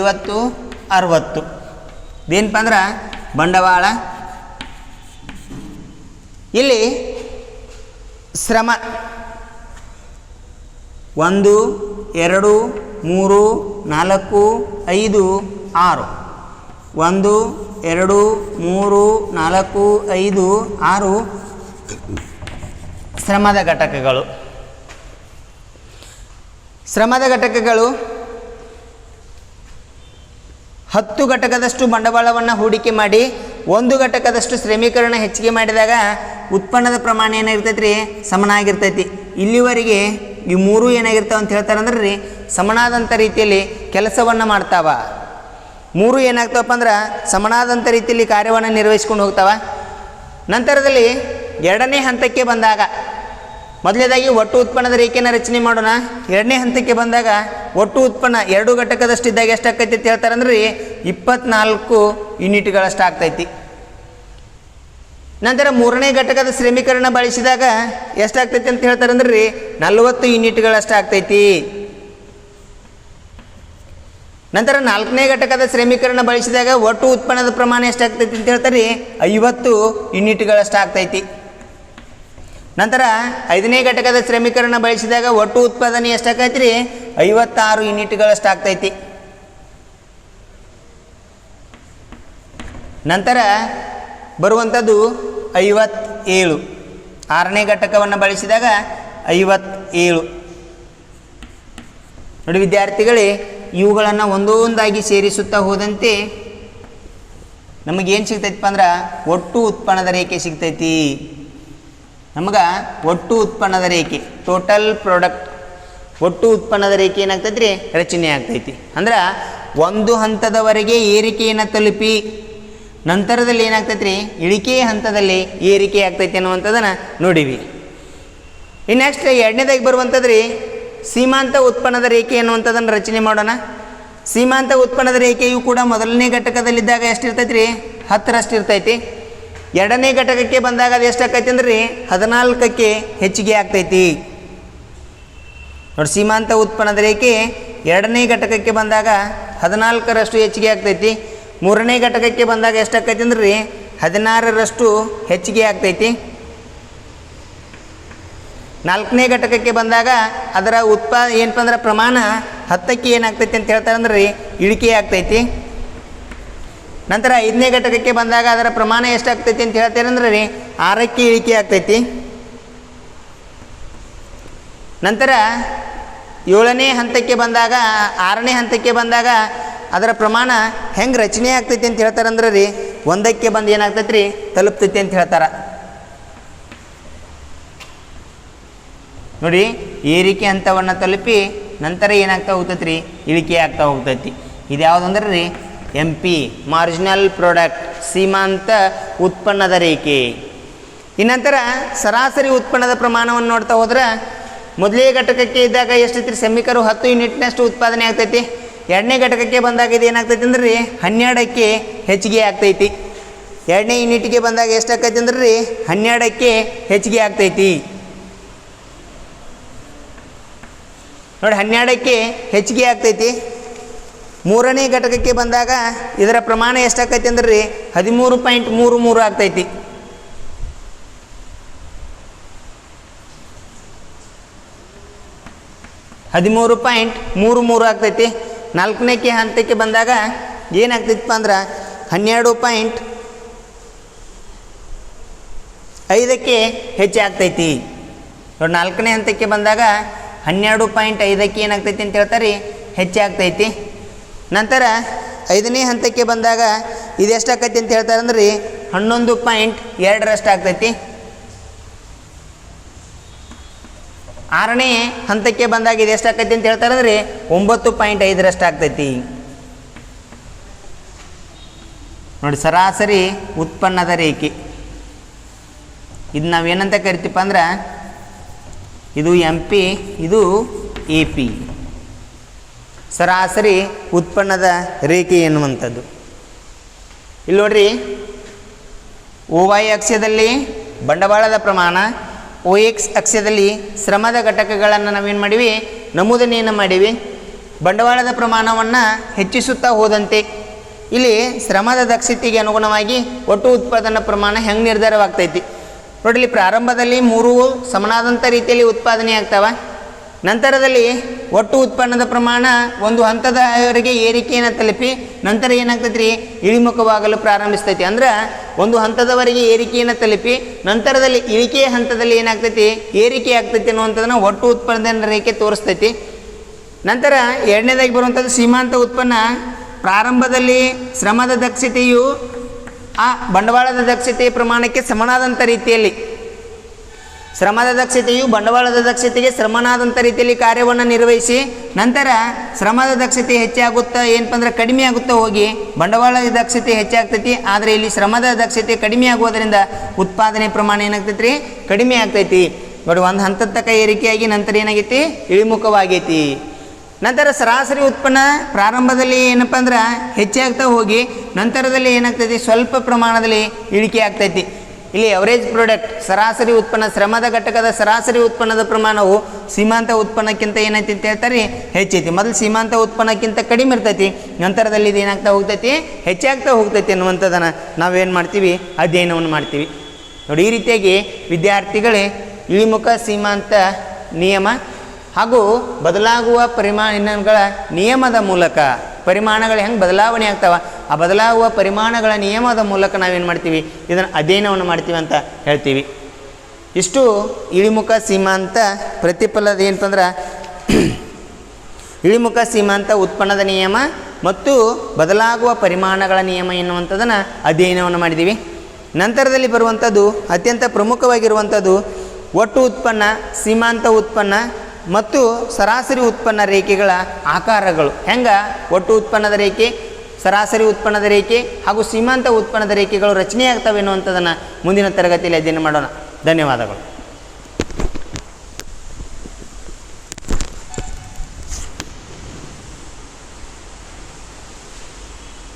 50, 60 ಇದೇನಪ್ಪ ಅಂದ್ರೆ ಬಂಡವಾಳ. ಇಲ್ಲಿ ಶ್ರಮ 1, 2, 3, 4, 5, 6 1, 2, 3, 4, 5, 6 ಶ್ರಮದ ಘಟಕಗಳು. ಶ್ರಮದ ಘಟಕಗಳು 10 ಘಟಕದಷ್ಟು ಬಂಡವಾಳವನ್ನು ಹೂಡಿಕೆ ಮಾಡಿ 1 ಘಟಕದಷ್ಟು ಶ್ರಮೀಕರಣ ಹೆಚ್ಚಿಗೆ ಮಾಡಿದಾಗ ಉತ್ಪನ್ನದ ಪ್ರಮಾಣ ಏನಾಗಿರ್ತೈತಿ ರೀ, ಸಮನಾಗಿರ್ತೈತಿ. ಇಲ್ಲಿವರೆಗೆ ಈ 3 ಏನಾಗಿರ್ತಾವ ಅಂತ ಹೇಳ್ತಾರೆ ಅಂದ್ರೆ ರೀ, ಸಮನಾದಂಥ ರೀತಿಯಲ್ಲಿ ಕೆಲಸವನ್ನು ಮಾಡ್ತಾವ. 3 ಏನಾಗ್ತಾವಪ್ಪ ಅಂದ್ರೆ ಸಮನಾದಂಥ ರೀತಿಯಲ್ಲಿ ಕಾರ್ಯವನ್ನು ನಿರ್ವಹಿಸ್ಕೊಂಡು ಹೋಗ್ತಾವ. ನಂತರದಲ್ಲಿ 2ನೇ ಹಂತಕ್ಕೆ ಬಂದಾಗ ಮೊದಲನೇದಾಗಿ ಒಟ್ಟು ಉತ್ಪನ್ನದ ರೇಖೆಯನ್ನು ರಚನೆ ಮಾಡೋಣ. 2ನೇ ಹಂತಕ್ಕೆ ಬಂದಾಗ ಒಟ್ಟು ಉತ್ಪನ್ನ 2 ಘಟಕದಷ್ಟು ಇದ್ದಾಗ ಎಷ್ಟಾಗ್ತೈತಿ ಅಂತ ಹೇಳ್ತಾರೆ ಅಂದ್ರೆ 24 ಯೂನಿಟ್ಗಳಷ್ಟು ಆಗ್ತೈತಿ. ನಂತರ 3ನೇ ಘಟಕದ ಶ್ರಮೀಕರಣ ಬಳಸಿದಾಗ ಎಷ್ಟಾಗ್ತೈತಿ ಅಂತ ಹೇಳ್ತಾರೆ ಅಂದ್ರೆ 40 ಯೂನಿಟ್ಗಳಷ್ಟು ಆಗ್ತೈತಿ. ನಂತರ 4ನೇ ಘಟಕದ ಶ್ರಮೀಕರಣ ಬಳಸಿದಾಗ ಒಟ್ಟು ಉತ್ಪನ್ನದ ಪ್ರಮಾಣ ಎಷ್ಟಾಗ್ತೈತಿ ಅಂತ ಹೇಳ್ತಾರೆ 50 ಯೂನಿಟ್ಗಳಷ್ಟು ಆಗ್ತೈತಿ. ನಂತರ 5ನೇ ಘಟಕದ ಶ್ರಮೀಕರಣ ಬಳಸಿದಾಗ ಒಟ್ಟು ಉತ್ಪಾದನೆ ಎಷ್ಟಾಗೈತಿ ರೀ, 56 ಯೂನಿಟ್ಗಳಷ್ಟು ಆಗ್ತೈತಿ. ನಂತರ ಬರುವಂಥದ್ದು 57. 6ನೇ ಘಟಕವನ್ನು ಬಳಸಿದಾಗ 57. ನೋಡಿ ವಿದ್ಯಾರ್ಥಿಗಳೇ, ಇವುಗಳನ್ನು ಒಂದೊಂದಾಗಿ ಸೇರಿಸುತ್ತಾ ಹೋದಂತೆ ನಮಗೇನು ಸಿಗ್ತೈತಪ್ಪ ಅಂದ್ರೆ ಒಟ್ಟು ಉತ್ಪನ್ನದ ರೇಖೆ ಸಿಗ್ತೈತಿ. ನಮಗೆ ಒಟ್ಟು ಉತ್ಪನ್ನದ ರೇಖೆ, ಟೋಟಲ್ ಪ್ರಾಡಕ್ಟ್ ಒಟ್ಟು ಉತ್ಪನ್ನದ ರೇಖೆ ಏನಾಗ್ತೈತಿ ರೀ, ರಚನೆ ಆಗ್ತೈತಿ. ಅಂದ್ರೆ 1 ಹಂತದವರೆಗೆ ಏರಿಕೆಯನ್ನು ತಲುಪಿ ನಂತರದಲ್ಲಿ ಏನಾಗ್ತೈತಿ ರೀ, ಇಳಿಕೆಯ ಹಂತದಲ್ಲಿ ಏರಿಕೆ ಆಗ್ತೈತಿ ಅನ್ನುವಂಥದ್ದನ್ನು ನೋಡಿವಿ. ಇನ್ನು ನೆಕ್ಸ್ಟ್ 2ನೇದಾಗಿ ಬರುವಂಥದ್ದು ರೀ ಸೀಮಾಂತ ಉತ್ಪನ್ನದ ರೇಖೆ ಎನ್ನುವಂಥದ್ದನ್ನು ರಚನೆ ಮಾಡೋಣ. ಸೀಮಾಂತ ಉತ್ಪನ್ನದ ರೇಖೆಯು ಕೂಡ ಮೊದಲನೇ ಘಟಕದಲ್ಲಿದ್ದಾಗ ಎಷ್ಟಿರ್ತೈತಿ ರೀ? 10ರಷ್ಟು ಇರ್ತೈತಿ. ಎರಡನೇ ಘಟಕಕ್ಕೆ ಬಂದಾಗ ಅದು ಎಷ್ಟಾಕೈತಿ ಅಂದ್ರೆ ರೀ 14ಕ್ಕೆ ಹೆಚ್ಚಿಗೆ ಆಗ್ತೈತಿ. ನೋಡಿ, ಸೀಮಾಂತ ಉತ್ಪನ್ನದ ರೇಖೆ ಎರಡನೇ ಘಟಕಕ್ಕೆ ಬಂದಾಗ 14ರಷ್ಟು ಹೆಚ್ಚಿಗೆ ಆಗ್ತೈತಿ. ಮೂರನೇ ಘಟಕಕ್ಕೆ ಬಂದಾಗ ಎಷ್ಟಾಕೈತಿ ಅಂದ್ರೆ ರೀ 16ರಷ್ಟು ಹೆಚ್ಚಿಗೆ ಆಗ್ತೈತಿ. ನಾಲ್ಕನೇ ಘಟಕಕ್ಕೆ ಬಂದಾಗ ಅದರ ಏನಪ್ಪ ಅಂದ್ರೆ ಪ್ರಮಾಣ 10ಕ್ಕೆ ಏನಾಗ್ತೈತಿ ಅಂತ ಹೇಳ್ತಾರೆ ಅಂದ್ರೆ ರೀ ಇಳಿಕೆ ಆಗ್ತೈತಿ. ನಂತರ 5ನೇ ಘಟಕಕ್ಕೆ ಬಂದಾಗ ಅದರ ಪ್ರಮಾಣ ಎಷ್ಟಾಗ್ತೈತಿ ಅಂತ ಹೇಳ್ತಾರೆ ಅಂದ್ರೆ ರೀ 6ಕ್ಕೆ ಇಳಿಕೆ ಆಗ್ತೈತಿ. ನಂತರ 7ನೇ ಹಂತಕ್ಕೆ ಬಂದಾಗ 6ನೇ ಹಂತಕ್ಕೆ ಬಂದಾಗ ಅದರ ಪ್ರಮಾಣ ಹೆಂಗೆ ರಚನೆ ಆಗ್ತೈತಿ ಅಂತ ಹೇಳ್ತಾರೆ ಅಂದ್ರೆ ರೀ 1ಕ್ಕೆ ಬಂದು ಏನಾಗ್ತೈತಿ ರೀ ತಲುಪ್ತೈತಿ ಅಂತ ಹೇಳ್ತಾರೆ. ನೋಡಿ, ಏರಿಕೆ ಹಂತವನ್ನು ತಲುಪಿ ನಂತರ ಏನಾಗ್ತಾ ಹೋಗ್ತೈತಿ ರೀ ಇಳಿಕೆ ಆಗ್ತಾ ಹೋಗ್ತೈತಿ. ಇದು ಯಾವುದು ಅಂದ್ರೆ ರೀ MP ಮಾರ್ಜಿನಲ್ ಪ್ರಾಡಕ್ಟ್, ಸೀಮಾಂತ ಉತ್ಪನ್ನದ ರೇಖೆ. ಈ ನಂತರ ಸರಾಸರಿ ಉತ್ಪನ್ನದ ಪ್ರಮಾಣವನ್ನು ನೋಡ್ತಾ ಹೋದ್ರೆ ಮೊದಲೇ ಘಟಕಕ್ಕೆ ಇದ್ದಾಗ ಎಷ್ಟೈತಿ? ಸಮೀಕರಣ 10 ಯೂನಿಟ್ನಷ್ಟು ಉತ್ಪಾದನೆ ಆಗ್ತೈತಿ. ಎರಡನೇ ಘಟಕಕ್ಕೆ ಬಂದಾಗ ಇದು ಏನಾಗ್ತೈತಿ ಅಂದ್ರೆ ರೀ 12ಕ್ಕೆ ಹೆಚ್ಚಿಗೆ ಆಗ್ತೈತಿ. ಎರಡನೇ ಯೂನಿಟ್ಗೆ ಬಂದಾಗ ಎಷ್ಟಾಗ್ತೈತಿ ಅಂದ್ರೆ ರೀ 12ಕ್ಕೆ ಹೆಚ್ಚಿಗೆ ಆಗ್ತೈತಿ. ನೋಡಿ, 12ಕ್ಕೆ ಹೆಚ್ಚಿಗೆ ಆಗ್ತೈತಿ. ಮೂರನೇ ಘಟಕಕ್ಕೆ ಬಂದಾಗ ಇದರ ಪ್ರಮಾಣ ಎಷ್ಟಾಗ್ತೈತಿ ಅಂದ್ರೆ ರೀ 13.33 ಆಗ್ತೈತಿ. ಆಗ್ತೈತಿ. ನಾಲ್ಕನೇ ಹಂತಕ್ಕೆ ಬಂದಾಗ ಏನಾಗ್ತೈತಪ್ಪ ಅಂದ್ರೆ 12.5ಕ್ಕೆ ಹೆಚ್ಚಾಗ್ತೈತಿ. ನೋಡಿ, ನಾಲ್ಕನೇ ಹಂತಕ್ಕೆ ಬಂದಾಗ 12.5ಕ್ಕೆ ಏನಾಗ್ತೈತಿ ಅಂತ ಹೇಳ್ತಾರೆ ಹೆಚ್ಚಾಗ್ತೈತಿ. ನಂತರ 5ನೇ ಹಂತಕ್ಕೆ ಬಂದಾಗ ಇದು ಎಷ್ಟಾಗ್ತೈತಿ ಅಂತ ಹೇಳ್ತಾರೆ ಅಂದ್ರೆ 11.2ರಷ್ಟು ಆಗ್ತೈತಿ. 6ನೇ ಹಂತಕ್ಕೆ ಬಂದಾಗ ಇದು ಎಷ್ಟಾಗ್ತೈತಿ ಅಂತ ಹೇಳ್ತಾರೆ ಅಂದ್ರೆ 9.5ರಷ್ಟು ಆಗ್ತೈತಿ. ನೋಡಿ, ಸರಾಸರಿ ಉತ್ಪನ್ನದ ರೇಖೆ ಇದು ನಾವೇನಂತ ಕರಿತೀಪ್ಪ ಅಂದ್ರೆ ಇದು MP, ಇದು AP, ಸರಾಸರಿ ಉತ್ಪನ್ನದ ರೇಖೆ ಎನ್ನುವಂಥದ್ದು. ಇಲ್ಲಿ ನೋಡ್ರಿ, OY ಅಕ್ಷದಲ್ಲಿ ಬಂಡವಾಳದ ಪ್ರಮಾಣ, OX ಅಕ್ಷದಲ್ಲಿ ಶ್ರಮದ ಘಟಕಗಳನ್ನು ನಾವೇನು ಮಾಡಿವಿ? ನಮೂದನೆಯನ್ನು ಮಾಡಿವಿ. ಬಂಡವಾಳದ ಪ್ರಮಾಣವನ್ನು ಹೆಚ್ಚಿಸುತ್ತಾ ಹೋದಂತೆ ಇಲ್ಲಿ ಶ್ರಮದ ದಕ್ಷತೆಗೆ ಅನುಗುಣವಾಗಿ ಒಟ್ಟು ಉತ್ಪಾದನಾ ಪ್ರಮಾಣ ಹೆಂಗೆ ನಿರ್ಧಾರವಾಗ್ತೈತಿ. ನೋಡಲಿ, ಪ್ರಾರಂಭದಲ್ಲಿ 3 ಸಮನಾದಂಥ ರೀತಿಯಲ್ಲಿ ಉತ್ಪಾದನೆ ಆಗ್ತಾವ. ನಂತರದಲ್ಲಿ ಒಟ್ಟು ಉತ್ಪನ್ನದ ಪ್ರಮಾಣ ಒಂದು ಹಂತದವರೆಗೆ ಏರಿಕೆಯನ್ನು ತಲುಪಿ ನಂತರ ಏನಾಗ್ತೈತಿ ರೀ ಇಳಿಮುಖವಾಗಲು ಪ್ರಾರಂಭಿಸ್ತೈತಿ. ಅಂದ್ರೆ ಒಂದು ಹಂತದವರೆಗೆ ಏರಿಕೆಯನ್ನು ತಲುಪಿ ನಂತರದಲ್ಲಿ ಇಳಿಕೆಯ ಹಂತದಲ್ಲಿ ಏನಾಗ್ತೈತಿ ಏರಿಕೆ ಆಗ್ತೈತಿ ಅನ್ನುವಂಥದ್ದನ್ನು ಒಟ್ಟು ಉತ್ಪನ್ನದ ರೇಖೆ ತೋರಿಸ್ತೈತಿ. ನಂತರ ಎರಡನೇದಾಗಿ ಬರುವಂಥದ್ದು ಸೀಮಾಂತ ಉತ್ಪನ್ನ. ಪ್ರಾರಂಭದಲ್ಲಿ ಶ್ರಮದ ದಕ್ಷತೆಯು ಆ ಬಂಡವಾಳದ ದಕ್ಷತೆಯ ಪ್ರಮಾಣಕ್ಕೆ ಸಮನಾದಂಥ ರೀತಿಯಲ್ಲಿ ಶ್ರಮದ ದಕ್ಷತೆಯು ಬಂಡವಾಳದ ದಕ್ಷತೆಗೆ ಸಮನಾದಂಥ ರೀತಿಯಲ್ಲಿ ಕಾರ್ಯವನ್ನು ನಿರ್ವಹಿಸಿ ನಂತರ ಶ್ರಮದ ದಕ್ಷತೆ ಹೆಚ್ಚಾಗುತ್ತಾ ಏನಪ್ಪ ಅಂದ್ರೆ ಕಡಿಮೆ ಆಗುತ್ತಾ ಹೋಗಿ ಬಂಡವಾಳದ ದಕ್ಷತೆ ಹೆಚ್ಚಾಗ್ತೈತಿ. ಆದರೆ ಇಲ್ಲಿ ಶ್ರಮದ ದಕ್ಷತೆ ಕಡಿಮೆ ಆಗುವುದರಿಂದ ಉತ್ಪಾದನೆ ಪ್ರಮಾಣ ಏನಾಗ್ತೈತಿ ರೀ ಕಡಿಮೆ ಆಗ್ತೈತಿ. ನೋಡಿ, ಒಂದು ಹಂತದ ತಕ್ಕ ಏರಿಕೆಯಾಗಿ ನಂತರ ಏನಾಗೈತಿ ಇಳಿಮುಖವಾಗೈತಿ. ನಂತರ ಸರಾಸರಿ ಉತ್ಪನ್ನ ಪ್ರಾರಂಭದಲ್ಲಿ ಏನಪ್ಪ ಅಂದ್ರೆ ಹೆಚ್ಚಾಗ್ತಾ ಹೋಗಿ ನಂತರದಲ್ಲಿ ಏನಾಗ್ತೈತಿ ಸ್ವಲ್ಪ ಪ್ರಮಾಣದಲ್ಲಿ ಇಳಿಕೆ ಆಗ್ತೈತಿ. ಇಲ್ಲಿ ಅವರೇಜ್ ಪ್ರಾಡಕ್ಟ್ ಸರಾಸರಿ ಉತ್ಪನ್ನ ಶ್ರಮದ ಘಟಕದ ಸರಾಸರಿ ಉತ್ಪನ್ನದ ಪ್ರಮಾಣವು ಸೀಮಾಂತ ಉತ್ಪನ್ನಕ್ಕಿಂತ ಏನೈತಿ ಅಂತ ಹೇಳ್ತಾರೆ ಹೆಚ್ಚೈತಿ. ಮೊದಲು ಸೀಮಾಂತ ಉತ್ಪನ್ನಕ್ಕಿಂತ ಕಡಿಮೆ ಇರ್ತೈತಿ, ನಂತರದಲ್ಲಿ ಇದು ಏನಾಗ್ತಾ ಹೋಗ್ತೈತಿ ಹೆಚ್ಚಾಗ್ತಾ ಹೋಗ್ತೈತಿ ಅನ್ನುವಂಥದ್ದನ್ನು ನಾವೇನು ಮಾಡ್ತೀವಿ ಅಧ್ಯಯನವನ್ನು ಮಾಡ್ತೀವಿ. ನೋಡಿ, ಈ ರೀತಿಯಾಗಿ ವಿದ್ಯಾರ್ಥಿಗಳೇ ಇಳಿಮುಖ ಸೀಮಾಂತ ನಿಯಮ ಹಾಗೂ ಬದಲಾಗುವ ಪರಿಮಾಣಗಳ ನಿಯಮದ ಮೂಲಕ ಪರಿಮಾಣಗಳು ಹೆಂಗೆ ಬದಲಾವಣೆ ಆಗ್ತಾವ ಆ ಬದಲಾಗುವ ಪರಿಮಾಣಗಳ ನಿಯಮದ ಮೂಲಕ ನಾವೇನು ಮಾಡ್ತೀವಿ ಇದನ್ನು ಅಧ್ಯಯನವನ್ನು ಮಾಡ್ತೀವಿ ಅಂತ ಹೇಳ್ತೀವಿ. ಇಷ್ಟು ಇಳಿಮುಖ ಸೀಮಾಂತ ಪ್ರತಿಫಲದ ಏನಂತಂದ್ರೆ ಇಳಿಮುಖ ಸೀಮಾಂತ ಉತ್ಪನ್ನದ ನಿಯಮ ಮತ್ತು ಬದಲಾಗುವ ಪರಿಮಾಣಗಳ ನಿಯಮ ಎನ್ನುವಂಥದ್ದನ್ನು ಅಧ್ಯಯನವನ್ನು ಮಾಡಿದ್ದೀವಿ. ನಂತರದಲ್ಲಿ ಬರುವಂಥದ್ದು ಅತ್ಯಂತ ಪ್ರಮುಖವಾಗಿರುವಂಥದ್ದು ಒಟ್ಟು ಉತ್ಪನ್ನ, ಸೀಮಾಂತ ಉತ್ಪನ್ನ ಮತ್ತು ಸರಾಸರಿ ಉತ್ಪನ್ನ ರೇಖೆಗಳ ಆಕಾರಗಳು ಹೆಂಗೆ ಒಟ್ಟು ಉತ್ಪನ್ನದ ರೇಖೆ, ಸರಾಸರಿ ಉತ್ಪನ್ನದ ರೇಖೆ ಹಾಗೂ ಸೀಮಾಂತ ಉತ್ಪನ್ನದ ರೇಖೆಗಳು ರಚನೆಯಾಗ್ತವೆ ಎನ್ನುವಂಥದ್ದನ್ನು ಮುಂದಿನ ತರಗತಿಯಲ್ಲಿ ಅಧ್ಯಯನ ಮಾಡೋಣ. ಧನ್ಯವಾದಗಳು.